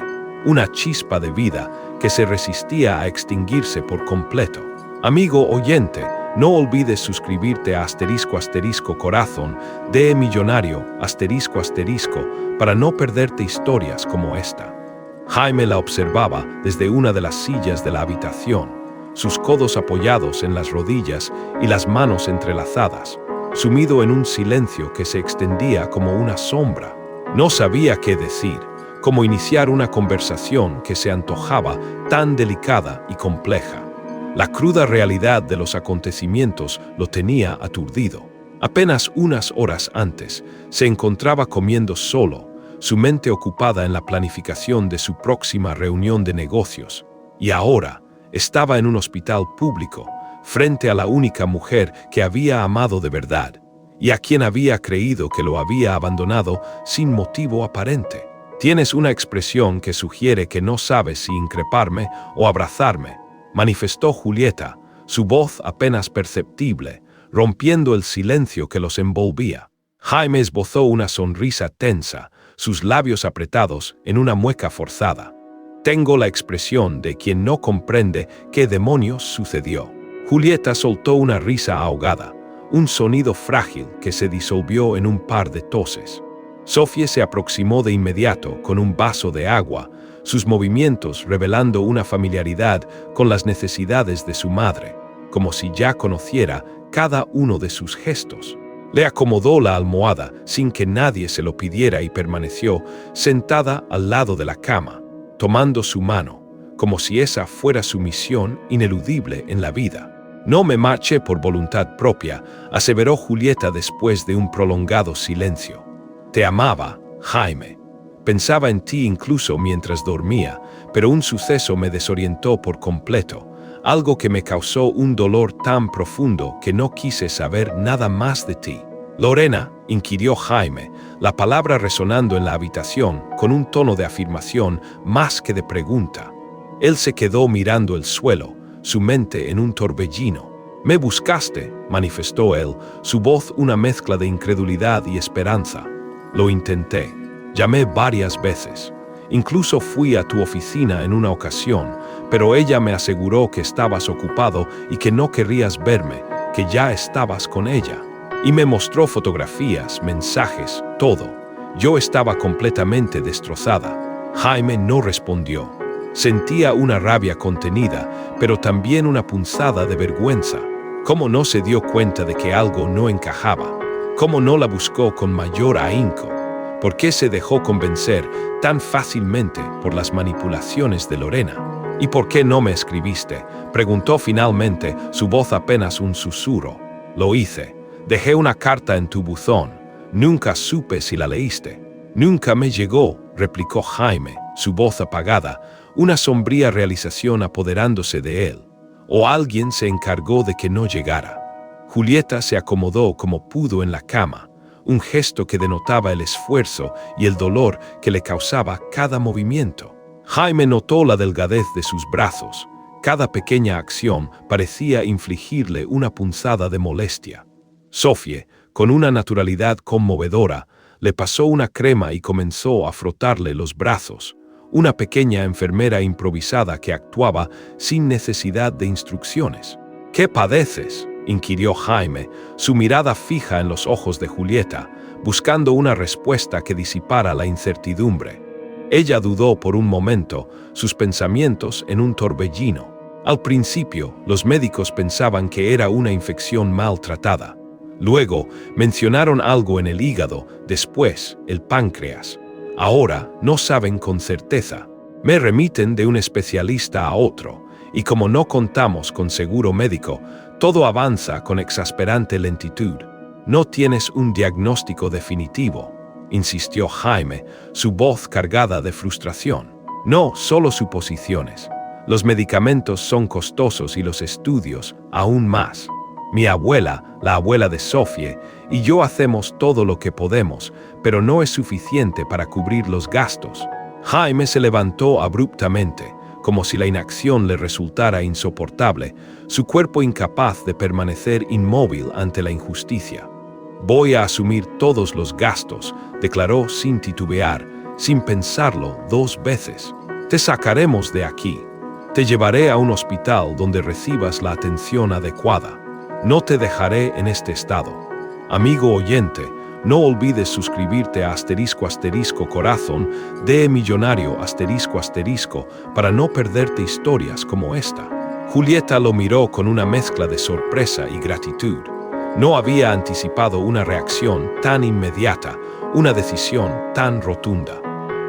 una chispa de vida que se resistía a extinguirse por completo. Amigo oyente, no olvides suscribirte a **corazón de millonario ** para no perderte historias como esta. Jaime la observaba desde una de las sillas de la habitación, sus codos apoyados en las rodillas y las manos entrelazadas, sumido en un silencio que se extendía como una sombra. No sabía qué decir, cómo iniciar una conversación que se antojaba tan delicada y compleja. La cruda realidad de los acontecimientos lo tenía aturdido. Apenas unas horas antes, se encontraba comiendo solo, su mente ocupada en la planificación de su próxima reunión de negocios, y ahora estaba en un hospital público, frente a la única mujer que había amado de verdad, y a quien había creído que lo había abandonado sin motivo aparente. «Tienes una expresión que sugiere que no sabes si increparme o abrazarme», manifestó Julieta, su voz apenas perceptible, rompiendo el silencio que los envolvía. Jaime esbozó una sonrisa tensa, sus labios apretados en una mueca forzada. «Tengo la expresión de quien no comprende qué demonios sucedió». Julieta soltó una risa ahogada, un sonido frágil que se disolvió en un par de toses. Sofía se aproximó de inmediato con un vaso de agua, sus movimientos revelando una familiaridad con las necesidades de su madre, como si ya conociera cada uno de sus gestos. Le acomodó la almohada sin que nadie se lo pidiera y permaneció sentada al lado de la cama, tomando su mano, como si esa fuera su misión ineludible en la vida. «No me marché por voluntad propia», aseveró Julieta después de un prolongado silencio. «Te amaba, Jaime. Pensaba en ti incluso mientras dormía, pero un suceso me desorientó por completo, algo que me causó un dolor tan profundo que no quise saber nada más de ti». «Lorena», inquirió Jaime, la palabra resonando en la habitación con un tono de afirmación más que de pregunta. Él se quedó mirando el suelo, su mente en un torbellino. «Me buscaste», manifestó él, su voz una mezcla de incredulidad y esperanza. «Lo intenté. Llamé varias veces. Incluso fui a tu oficina en una ocasión, pero ella me aseguró que estabas ocupado y que no querrías verme, que ya estabas con ella. Y me mostró fotografías, mensajes, todo. Yo estaba completamente destrozada». Jaime no respondió. Sentía una rabia contenida, pero también una punzada de vergüenza. ¿Cómo no se dio cuenta de que algo no encajaba? ¿Cómo no la buscó con mayor ahínco? ¿Por qué se dejó convencer tan fácilmente por las manipulaciones de Lorena? «¿Y por qué no me escribiste?», preguntó finalmente, su voz apenas un susurro. «Lo hice. Dejé una carta en tu buzón. Nunca supe si la leíste». «Nunca me llegó», replicó Jaime, su voz apagada, una sombría realización apoderándose de él. «O alguien se encargó de que no llegara». Julieta se acomodó como pudo en la cama, un gesto que denotaba el esfuerzo y el dolor que le causaba cada movimiento. Jaime notó la delgadez de sus brazos. Cada pequeña acción parecía infligirle una punzada de molestia. Sofía, con una naturalidad conmovedora, le pasó una crema y comenzó a frotarle los brazos, una pequeña enfermera improvisada que actuaba sin necesidad de instrucciones. «¿Qué padeces?», inquirió Jaime, su mirada fija en los ojos de Julieta, buscando una respuesta que disipara la incertidumbre. Ella dudó por un momento, sus pensamientos en un torbellino. Al principio, los médicos pensaban que era una infección maltratada. Luego, mencionaron algo en el hígado, después, el páncreas. Ahora, no saben con certeza. Me remiten de un especialista a otro, y como no contamos con seguro médico, todo avanza con exasperante lentitud. «No tienes un diagnóstico definitivo», insistió Jaime, su voz cargada de frustración. «No, solo suposiciones. Los medicamentos son costosos y los estudios aún más. Mi abuela, la abuela de Sofía, y yo hacemos todo lo que podemos, pero no es suficiente para cubrir los gastos». Jaime se levantó abruptamente, como si la inacción le resultara insoportable, su cuerpo incapaz de permanecer inmóvil ante la injusticia. «Voy a asumir todos los gastos», declaró sin titubear, sin pensarlo 2 veces. «Te sacaremos de aquí. Te llevaré a un hospital donde recibas la atención adecuada. No te dejaré en este estado». Amigo oyente, no olvides suscribirte a **corazón de millonario ** para no perderte historias como esta. Julieta lo miró con una mezcla de sorpresa y gratitud. No había anticipado una reacción tan inmediata, una decisión tan rotunda.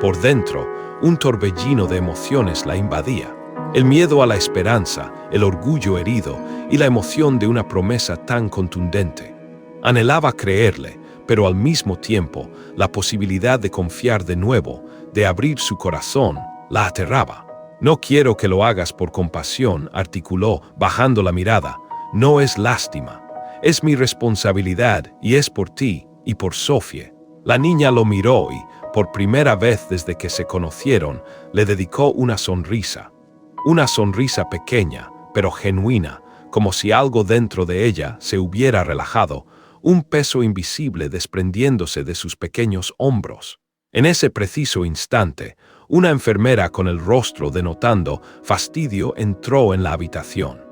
Por dentro, un torbellino de emociones la invadía. El miedo a la esperanza, el orgullo herido y la emoción de una promesa tan contundente. Anhelaba creerle, pero al mismo tiempo, la posibilidad de confiar de nuevo, de abrir su corazón, la aterraba. «No quiero que lo hagas por compasión», articuló, bajando la mirada. No es lástima. Es mi responsabilidad y es por ti y por Sofie. La niña lo miró y, por primera vez desde que se conocieron, le dedicó una sonrisa. Una sonrisa pequeña, pero genuina, como si algo dentro de ella se hubiera relajado, un peso invisible desprendiéndose de sus pequeños hombros. En ese preciso instante, una enfermera con el rostro denotando fastidio entró en la habitación.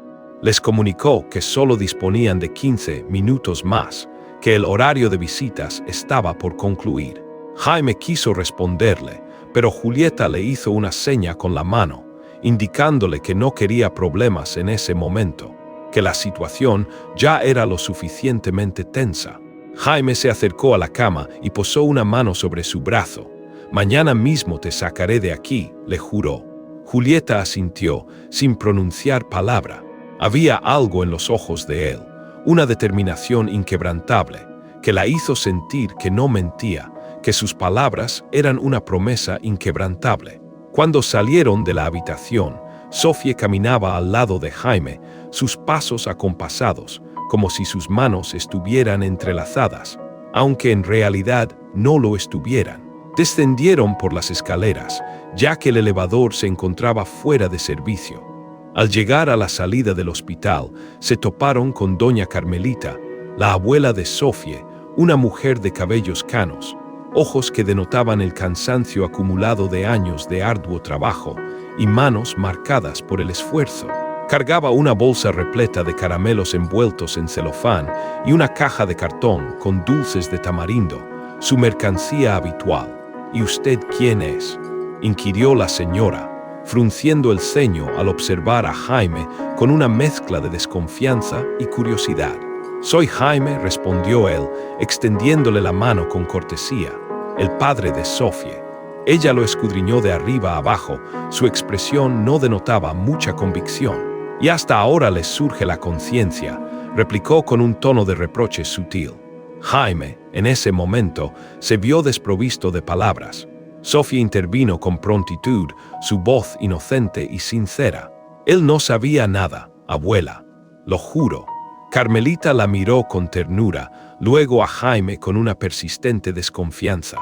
Les comunicó que solo disponían de 15 minutos más, que el horario de visitas estaba por concluir. Jaime quiso responderle, pero Julieta le hizo una seña con la mano, indicándole que no quería problemas en ese momento, que la situación ya era lo suficientemente tensa. Jaime se acercó a la cama y posó una mano sobre su brazo. «Mañana mismo te sacaré de aquí», le juró. Julieta asintió, sin pronunciar palabra. Había algo en los ojos de él, una determinación inquebrantable, que la hizo sentir que no mentía, que sus palabras eran una promesa inquebrantable. Cuando salieron de la habitación, Sofie caminaba al lado de Jaime, sus pasos acompasados, como si sus manos estuvieran entrelazadas, aunque en realidad no lo estuvieran. Descendieron por las escaleras, ya que el elevador se encontraba fuera de servicio. Al llegar a la salida del hospital, se toparon con doña Carmelita, la abuela de Sofie, una mujer de cabellos canos, ojos que denotaban el cansancio acumulado de años de arduo trabajo y manos marcadas por el esfuerzo. Cargaba una bolsa repleta de caramelos envueltos en celofán y una caja de cartón con dulces de tamarindo, su mercancía habitual. ¿Y usted quién es?, inquirió la señora, frunciendo el ceño al observar a Jaime con una mezcla de desconfianza y curiosidad. «Soy Jaime», respondió él, extendiéndole la mano con cortesía, «el padre de Sofie». Ella lo escudriñó de arriba a abajo, su expresión no denotaba mucha convicción. «Y hasta ahora les surge la conciencia», replicó con un tono de reproche sutil. Jaime, en ese momento, se vio desprovisto de palabras. Sofie intervino con prontitud, su voz inocente y sincera. «Él no sabía nada, abuela, lo juro». Carmelita la miró con ternura, luego a Jaime con una persistente desconfianza.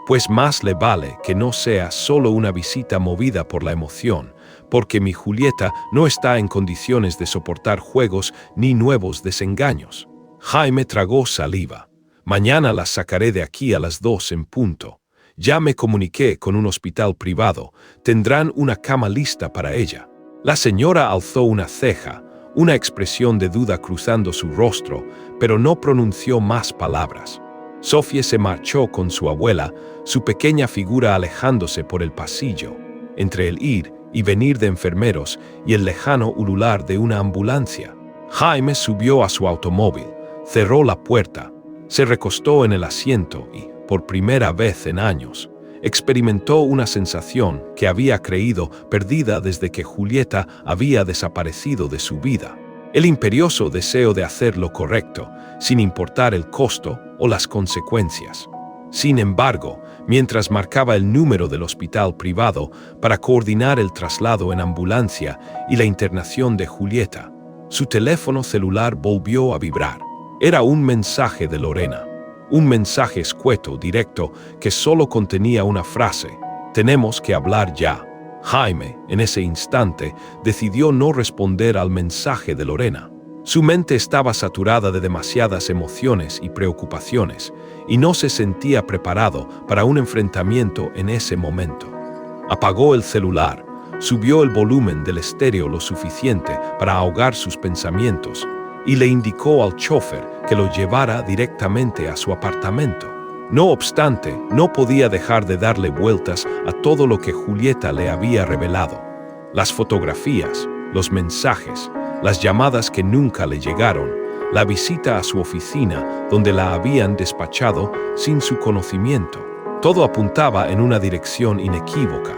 «Pues más le vale que no sea solo una visita movida por la emoción, porque mi Julieta no está en condiciones de soportar juegos ni nuevos desengaños». Jaime tragó saliva. «Mañana las sacaré de aquí a las 2 en punto. Ya me comuniqué con un hospital privado. Tendrán una cama lista para ella». La señora alzó una ceja, una expresión de duda cruzando su rostro, pero no pronunció más palabras. Sofie se marchó con su abuela, su pequeña figura alejándose por el pasillo, entre el ir y venir de enfermeros y el lejano ulular de una ambulancia. Jaime subió a su automóvil, cerró la puerta, se recostó en el asiento y, por primera vez en años, experimentó una sensación que había creído perdida desde que Julieta había desaparecido de su vida. El imperioso deseo de hacer lo correcto, sin importar el costo o las consecuencias. Sin embargo, mientras marcaba el número del hospital privado para coordinar el traslado en ambulancia y la internación de Julieta, su teléfono celular volvió a vibrar. Era un mensaje de Lorena. Un mensaje escueto, directo, que solo contenía una frase: «Tenemos que hablar ya». Jaime, en ese instante, decidió no responder al mensaje de Lorena. Su mente estaba saturada de demasiadas emociones y preocupaciones, y no se sentía preparado para un enfrentamiento en ese momento. Apagó el celular, subió el volumen del estéreo lo suficiente para ahogar sus pensamientos, y le indicó al chofer que lo llevara directamente a su apartamento. No obstante, no podía dejar de darle vueltas a todo lo que Julieta le había revelado. Las fotografías, los mensajes, las llamadas que nunca le llegaron, la visita a su oficina donde la habían despachado sin su conocimiento. Todo apuntaba en una dirección inequívoca: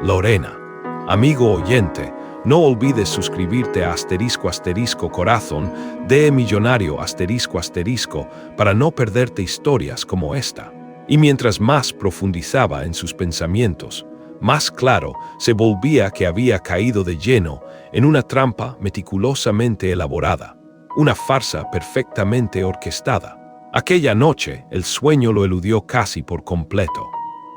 Lorena. Amigo oyente, no olvides suscribirte a **corazón de millonario ** para no perderte historias como esta. Y mientras más profundizaba en sus pensamientos, más claro se volvía que había caído de lleno en una trampa meticulosamente elaborada. una farsa perfectamente orquestada. Aquella noche, el sueño lo eludió casi por completo.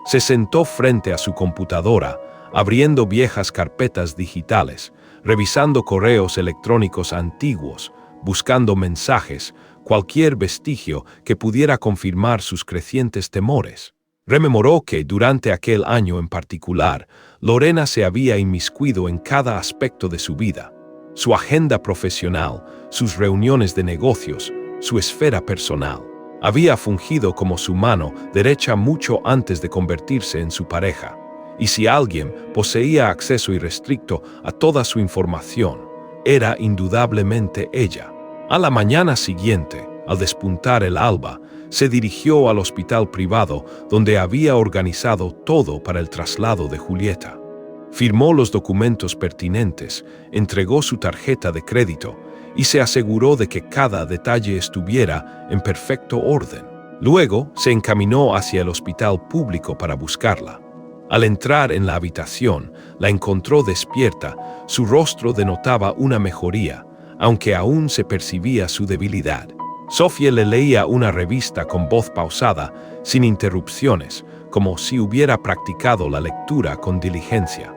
Se sentó frente a su computadora, abriendo viejas carpetas digitales, revisando correos electrónicos antiguos, buscando mensajes, cualquier vestigio que pudiera confirmar sus crecientes temores. Rememoró que, durante aquel año en particular, Lorena se había inmiscuido en cada aspecto de su vida: su agenda profesional, sus reuniones de negocios, su esfera personal. Había fungido como su mano derecha mucho antes de convertirse en su pareja, y si alguien poseía acceso irrestricto a toda su información, era indudablemente ella. A la mañana siguiente, al despuntar el alba, se dirigió al hospital privado donde había organizado todo para el traslado de Julieta. Firmó los documentos pertinentes, entregó su tarjeta de crédito y se aseguró de que cada detalle estuviera en perfecto orden. Luego se encaminó hacia el hospital público para buscarla. Al entrar en la habitación, la encontró despierta. Su rostro denotaba una mejoría, aunque aún se percibía su debilidad. Sofía le leía una revista con voz pausada, sin interrupciones, como si hubiera practicado la lectura con diligencia.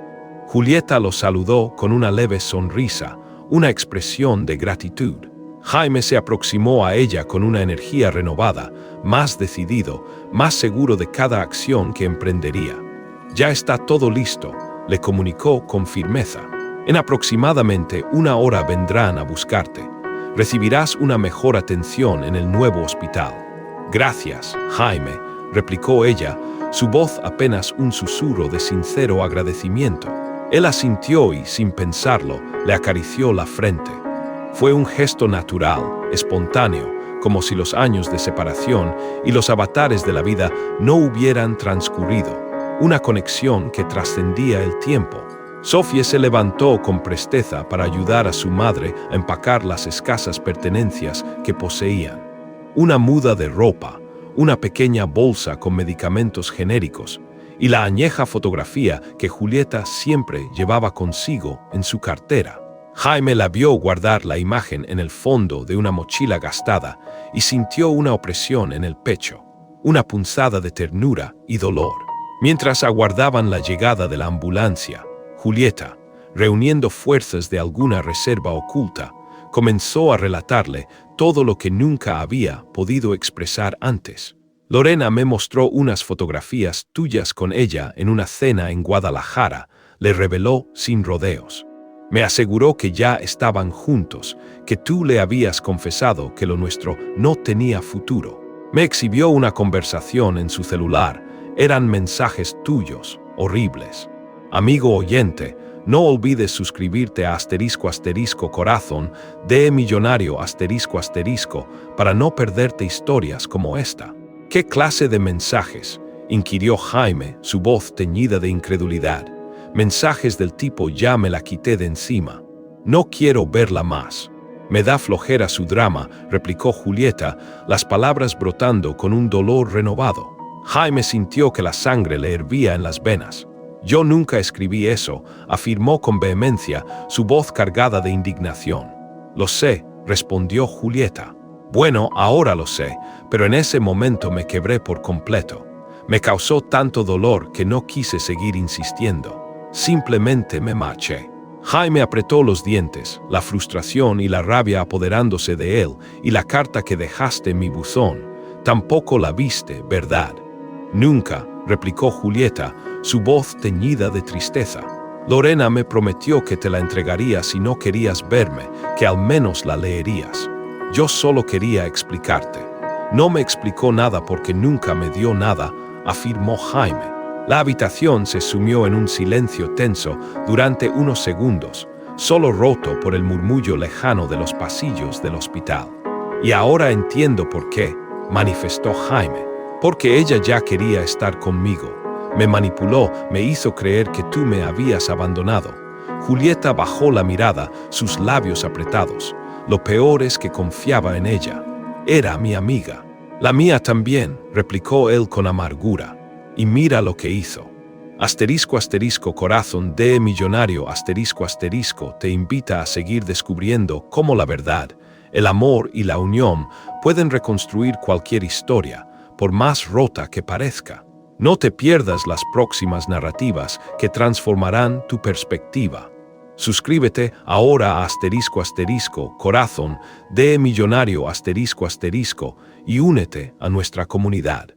Julieta lo saludó con una leve sonrisa, una expresión de gratitud. Jaime se aproximó a ella con una energía renovada, más decidido, más seguro de cada acción que emprendería. «Ya está todo listo», le comunicó con firmeza. «En aproximadamente 1 hora vendrán a buscarte. Recibirás una mejor atención en el nuevo hospital». «Gracias, Jaime», replicó ella, su voz apenas un susurro de sincero agradecimiento. Él asintió y, sin pensarlo, le acarició la frente. Fue un gesto natural, espontáneo, como si los años de separación y los avatares de la vida no hubieran transcurrido. Una conexión que trascendía el tiempo. Sofía se levantó con presteza para ayudar a su madre a empacar las escasas pertenencias que poseían. Una muda de ropa, una pequeña bolsa con medicamentos genéricos y la añeja fotografía que Julieta siempre llevaba consigo en su cartera. Jaime la vio guardar la imagen en el fondo de una mochila gastada y sintió una opresión en el pecho, una punzada de ternura y dolor. Mientras aguardaban la llegada de la ambulancia, Julieta, reuniendo fuerzas de alguna reserva oculta, comenzó a relatarle todo lo que nunca había podido expresar antes. «Lorena me mostró unas fotografías tuyas con ella en una cena en Guadalajara», le reveló sin rodeos. «Me aseguró que ya estaban juntos, que tú le habías confesado que lo nuestro no tenía futuro. Me exhibió una conversación en su celular. Eran mensajes tuyos, horribles. Amigo oyente, no olvides suscribirte a **corazón de millonario ** para no perderte historias como esta». «¿Qué clase de mensajes?», inquirió Jaime, su voz teñida de incredulidad. «Mensajes del tipo «ya me la quité de encima. No quiero verla más». «Me da flojera su drama», replicó Julieta, las palabras brotando con un dolor renovado. Jaime sintió que la sangre le hervía en las venas. «Yo nunca escribí eso», afirmó con vehemencia, su voz cargada de indignación. «Lo sé», respondió Julieta. «Bueno, ahora lo sé, pero en ese momento me quebré por completo. Me causó tanto dolor que no quise seguir insistiendo. Simplemente me marché». Jaime apretó los dientes, la frustración y la rabia apoderándose de él, y la carta que dejaste en mi buzón. «Tampoco la viste, ¿verdad?» «Nunca», replicó Julieta, su voz teñida de tristeza. «Lorena me prometió que te la entregaría si no querías verme, que al menos la leerías. Yo solo quería explicarte». «No me explicó nada porque nunca me dio nada», afirmó Jaime. La habitación se sumió en un silencio tenso durante unos segundos, solo roto por el murmullo lejano de los pasillos del hospital. «Y ahora entiendo por qué», manifestó Jaime. «Porque ella ya quería estar conmigo. Me manipuló, me hizo creer que tú me habías abandonado». Julieta bajó la mirada, sus labios apretados. «Lo peor es que confiaba en ella. Era mi amiga». «La mía también», replicó él con amargura. «Y mira lo que hizo». **corazón de millonario ** te invita a seguir descubriendo cómo la verdad, El amor y la unión pueden reconstruir cualquier historia, por más rota que parezca. No te pierdas las próximas narrativas que transformarán tu perspectiva. Suscríbete ahora a **Corazón de Millonario **, y únete a nuestra comunidad.